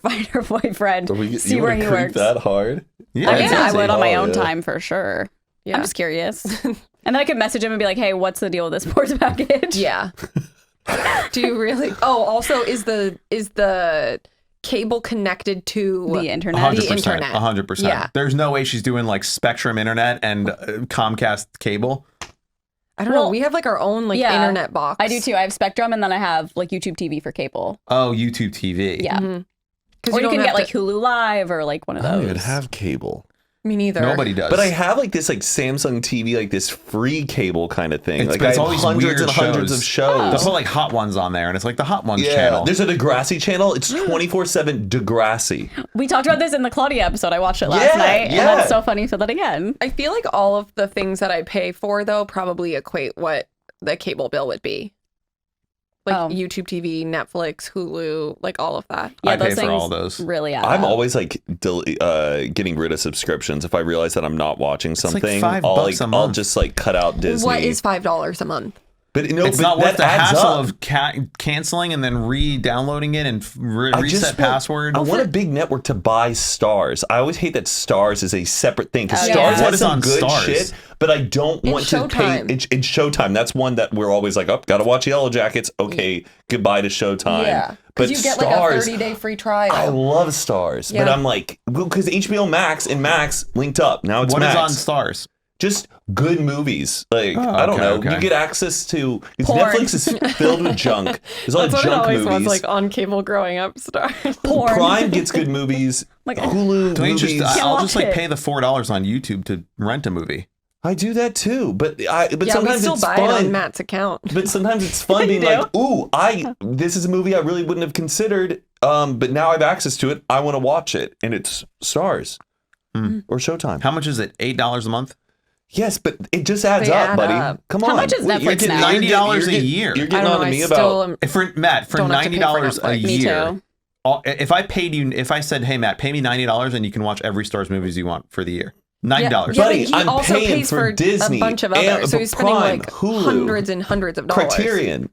boyfriend, see you where wanna he creep works. that hard? Yeah, I mean, I exactly. would on my Oh, own yeah. time for sure. Yeah. I'm just curious. And then I could message him and be like, hey, what's the deal with this sports package? Yeah. Do you really? Oh, also, is the cable connected to The internet. 100%. The internet. 100%. Yeah. There's no way she's doing like Spectrum internet and Comcast cable. I don't know. Well, We have like our own like yeah, internet box. I do too. I have Spectrum and then I have like YouTube TV for cable. Oh, YouTube TV. Yeah. Because Or you can don't get have like Hulu Live or like one of I don't those. even have cable. Me neither. Nobody does. But I have like this like Samsung TV, like this free cable kind of thing. It's- Like but I it's have always hundreds weird and hundreds shows. of shows. They put like Hot Ones on there, and it's like the Hot Ones Yeah, channel. there's a Degrassi channel. It's 24/7 Degrassi. We talked about this in the Claudia episode. I watched it last Yeah, night. yeah. And that's so funny. So that again. I feel like all of the things that I pay for though probably equate what the cable bill would be. Like Oh. YouTube TV, Netflix, Hulu, like all of that. Yeah, I pay those for things all those. really add I'm up. always like getting rid of subscriptions. If I realize that I'm not watching like something, $5 I'll a month. just like cut out Disney. What is $5 a month? But no, It's but not worth that the adds hassle up. of canceling and then re-downloading it and I just reset want- password. I want a big network to buy Stars. I always hate that Stars is a separate thing because Oh, Stars yeah. What has is some on good Stars? shit, but I don't It's want to pay. Showtime. It's Showtime. That's one that we're always like, oh, gotta watch Yellow Jackets. Okay, goodbye to Showtime. But Because you get Stars, like a 30-day free trial. I love Stars, but Yeah. I'm like, well, because HBO Max and Max linked up. Now it's What is Max. on Stars? Just good movies. Like, I don't okay, know. okay. You get access to. 'Cause Porn. Netflix is filled with junk. There's a lot That's of what it junk always movies. was like on cable growing up. Stars. Porn. Prime gets good movies. Like, Hulu Don't you movies. just, I'll watch just like it. pay the $4 on YouTube to rent a movie. I do that too, but Yeah, we sometimes still it's buy fun. it on Matt's account. But sometimes it's fun being do? like, "Ooh, this is a movie I really wouldn't have considered, but now I have access to it. I want to watch it, and it's Stars or Showtime." How much is it? $8 a month? Yes, but it just adds They up, add buddy. up. Come How on. much is Wait, you're Netflix getting- now? you're getting- $90 you're a getting- year. You're I getting don't on know. to I me still about. am, For Matt, for Don't have to pay for $90 a Netflix. Me year. too. If I paid you, if I said, "Hey Matt, pay me $90 and you can watch every Stars movies you want for the year," $90. Yeah, Buddy, but he I'm also paying pays for Disney a bunch of and others. So he's spending Prime, like Hulu, hundreds and hundreds of dollars. Criterion.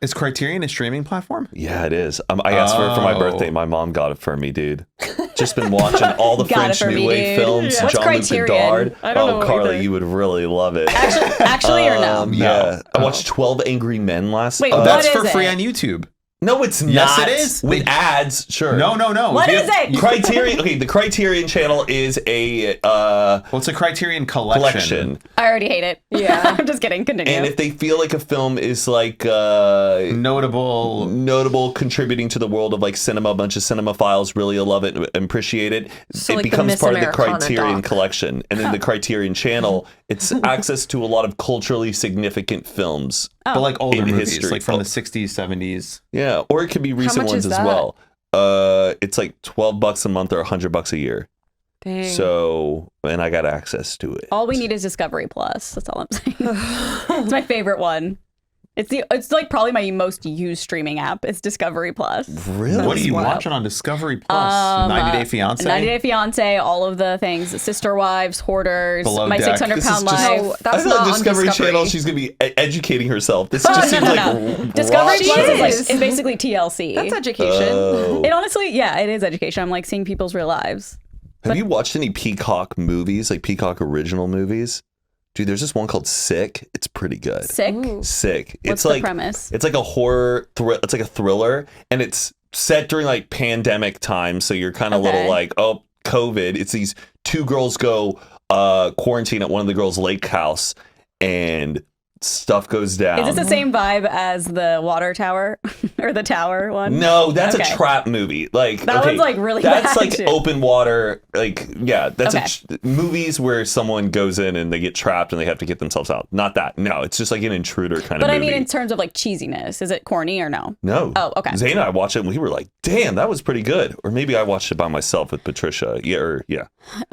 Is Criterion a streaming platform? Yeah, it is. I asked for it for my Oh. birthday. My mom got it for me, dude. Just been watching all the Got it French for New me, Wave dude. films. Yeah. What's Jean-Luc Criterion? Godard. I don't know Oh, Carly, either. you would really love it. Actually or no? Yeah. I watched 12 Angry Men last Wait, night. what That's is for free it? on YouTube. No, it's not. Yes, it is. With ads, sure. No. What If is you- it? Criterion. Okay, the Criterion Channel is a Well, it's a Criterion collection. collection. I already hate it. Yeah. I'm just kidding. Continue. And if they feel like a film is like Notable. contributing to the world of like cinema, a bunch of cinephiles really love it and appreciate it, So, it like, the becomes Miss part of the Americana Criterion doc. collection. And then the Criterion Channel, it's access to a lot of culturally significant films. But like older In movies, history. like from the 60s, 70s. Yeah, or it could be recent much ones is as that? well. It's like $12 a month or $100 a year. Dang. So, and I got access to it. all we need is Discovery Plus. That's all I'm saying. It's my favorite one. It's like probably my most used streaming app. It's Discovery Plus. Really? What are you wild. watching on Discovery Plus? 90 Day Fiance? 90 Day Fiance, all of the things. Sister Wives, Hoarders, Below My Deck. 600 This is Pound just- Life. No, I that's thought not on Discovery Discovery. Channel, she's going to be educating herself. This Oh, just seems no. like Discovery rock Plus is shows. like, it's basically TLC. That's education. Oh. It honestly, yeah, it is education. I'm like seeing people's real lives. Have you watched any Peacock movies, like Peacock original movies? Dude, there's this one called Sick. It's pretty good. Sick. Sick. What's It's the like premise? It's like a horror. It's like a thriller, and it's set during like pandemic time. So you're kind of a Okay. little like, oh, COVID. It's these two girls go quarantine at one of the girls' lake house, and stuff goes down. Is this the same vibe as the Water Tower or the Tower one? No, that's Okay. a trap movie. Like That okay, one's, like, really That's bad, like too. open water. Like yeah, that's Okay. movies where someone goes in and they get trapped and they have to get themselves out. Not that. No, it's just like an intruder kind But of I movie. mean, in terms of like cheesiness, is it corny or no? No. Oh, okay. Zane and I watched it and we were like, damn, that was pretty good. Or maybe I watched it by myself with Patricia. Yeah.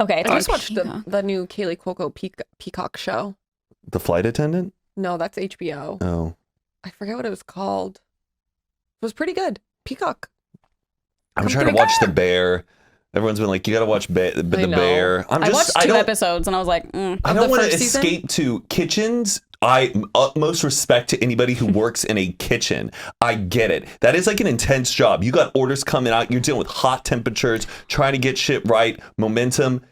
Okay. It's I on just watched Peacock. the new Kaylee Cuoco Peacock show. The flight attendant? No, that's HBO. Oh. I forget what it was called. It was pretty good. Peacock. I'm Come trying to to watch The God. Bear. Everyone's been like, you got to watch The know. Bear. I watched I two don't, episodes and I was like, I Of don't the want to first season? escape to kitchens. I utmost respect to anybody who works in a kitchen. I get it. That is like an intense job. You got orders coming out. You're dealing with hot temperatures, trying to get shit right, momentum.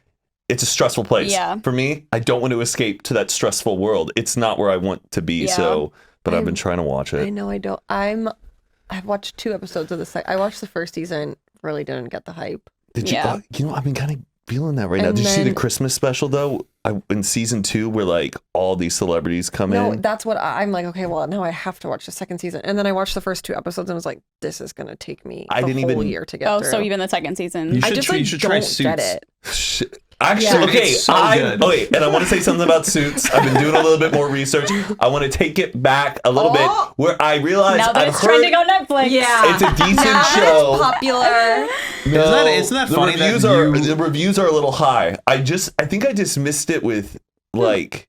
It's a stressful place. Yeah. For me, I don't want to escape to that stressful world. It's not where I want to be. Yeah. So, but I've been trying to watch I it. know I don't. I've watched 2 episodes of the I watched the first season. Really didn't get the hype. Did you? Yeah. You know, I've been kind of feeling that right now. And Did you see the then- Christmas special though? In season 2, where like all these celebrities come No, in. that's what I'm like. Okay, well now I have to watch the second season, and then I watched the first 2 episodes and was like, this is gonna take me I the didn't whole even- year to get oh, through. so even the second season. You I should just try- like you should try don't get Suits. it. Actually, Yeah. okay, It's so good. okay, and I want to say something about Suits. I've been doing a little bit more research. I want to take it back a little bit, where I realized now that I've it's heard trending on Netflix. Yeah, it's a decent now that show. it's popular. No, Isn't that the funny that reviews the reviews are a little high. I think I dismissed it with like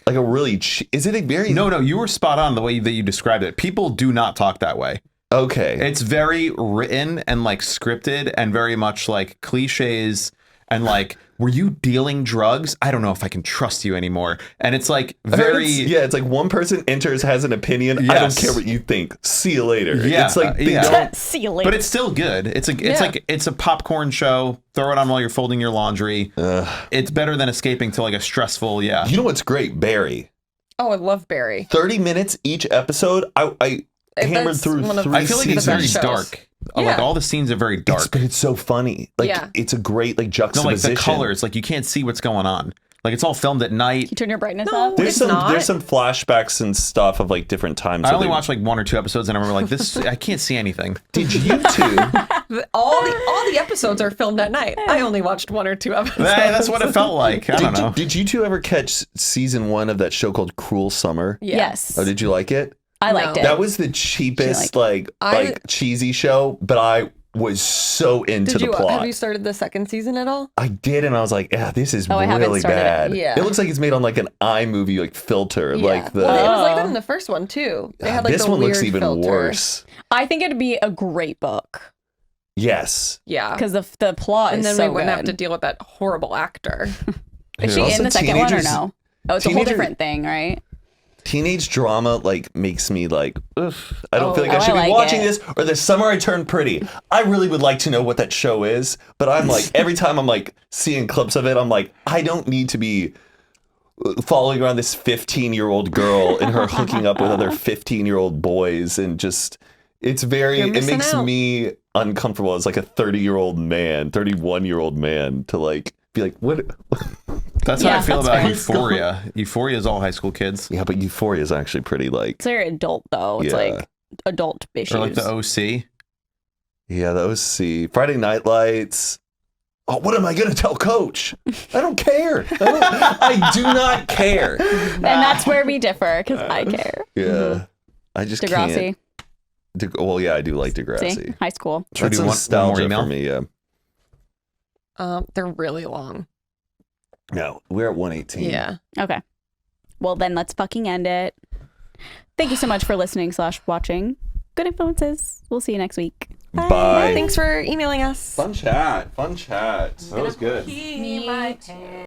a really. Is it a very No, you were spot on the way that you described it. People do not talk that way. okay? It's very written and like scripted and very much like cliches and like, were you dealing drugs? I don't know if I can trust you anymore. And it's like very It's like one person enters, has an opinion. I don't Yes. care what you think. See you later. Yeah, It's like they yeah. don't. See you later. but it's still good. It's Yeah. like it's a popcorn show. Throw it on while you're folding your laundry. It's better than escaping to like a stressful, You know what's great? Barry. Oh, I love Barry. 30 minutes each episode. I hammered That's through one of 3 I feel like it's the very best shows. dark. Like Yeah. all the scenes are very dark. But it's so funny. Like Yeah. it's a great like No, juxtaposition. like the colors, like you can't see what's going on. Like it's all filmed at night. you turn your brightness No. up. It's not. There's some flashbacks and stuff of like different times. I so only they- watched like 1 or 2 episodes, and I remember like this. I can't see anything. Did you two? All the episodes are filmed at night. I only watched 1 or 2 episodes. That's what it felt like. I don't know. Did you two ever catch season 1 of that show called Cruel Summer? Yeah. Yes. Oh, did you like it? I liked No. it. That was the cheapest like cheesy show, but I was so into Did the you plot. have you started the second season at all? I did, and I was like, "Yeah, this is Oh, I haven't really started it. bad." Yeah. It looks like it's made on like an iMovie like filter, like the. Well, it was like that in the first one too. They had like this the one looks weird even filter. worse. I think it'd be a great book Yes. Yeah. because the plot And is then so we wouldn't good. have to deal with that horrible actor. Is she Also, in the second one or teenagers- no? Oh, it's a whole teenager- different thing, right? Teenage drama like makes me like, ugh, I don't feel like Oh, I should I be like watching it. this. Or The Summer I Turned Pretty. I really would like to know what that show is, but I'm like every time I'm like seeing clips of it, I'm like, I don't need to be following around this 15-year-old girl and her hooking up with other 15-year-old boys and just It You're makes missing out. me uncomfortable as like a 31-year-old man to like be like, what? That's how I Yeah, feel that's about fair. Euphoria. Euphoria is all high school kids. Yeah, but Euphoria is actually pretty like, It's very adult though. It's Yeah. like adult issues. Or like the OC. yeah, the OC, Friday Night Lights. Oh, what am I going to tell Coach? I don't care. I do not care. And that's where we differ because I care. Yeah. I just Degrassi. can't. Well, yeah, I do like Degrassi. See? High school. Should we That's do one more nostalgia email? for me, yeah. They're really long. No, we're at 118. Yeah. Okay. Well, then let's fucking end it. Thank you so much for listening / watching. Good influences. We'll see you next week. Bye. Thanks for emailing us. Fun chat. That was good.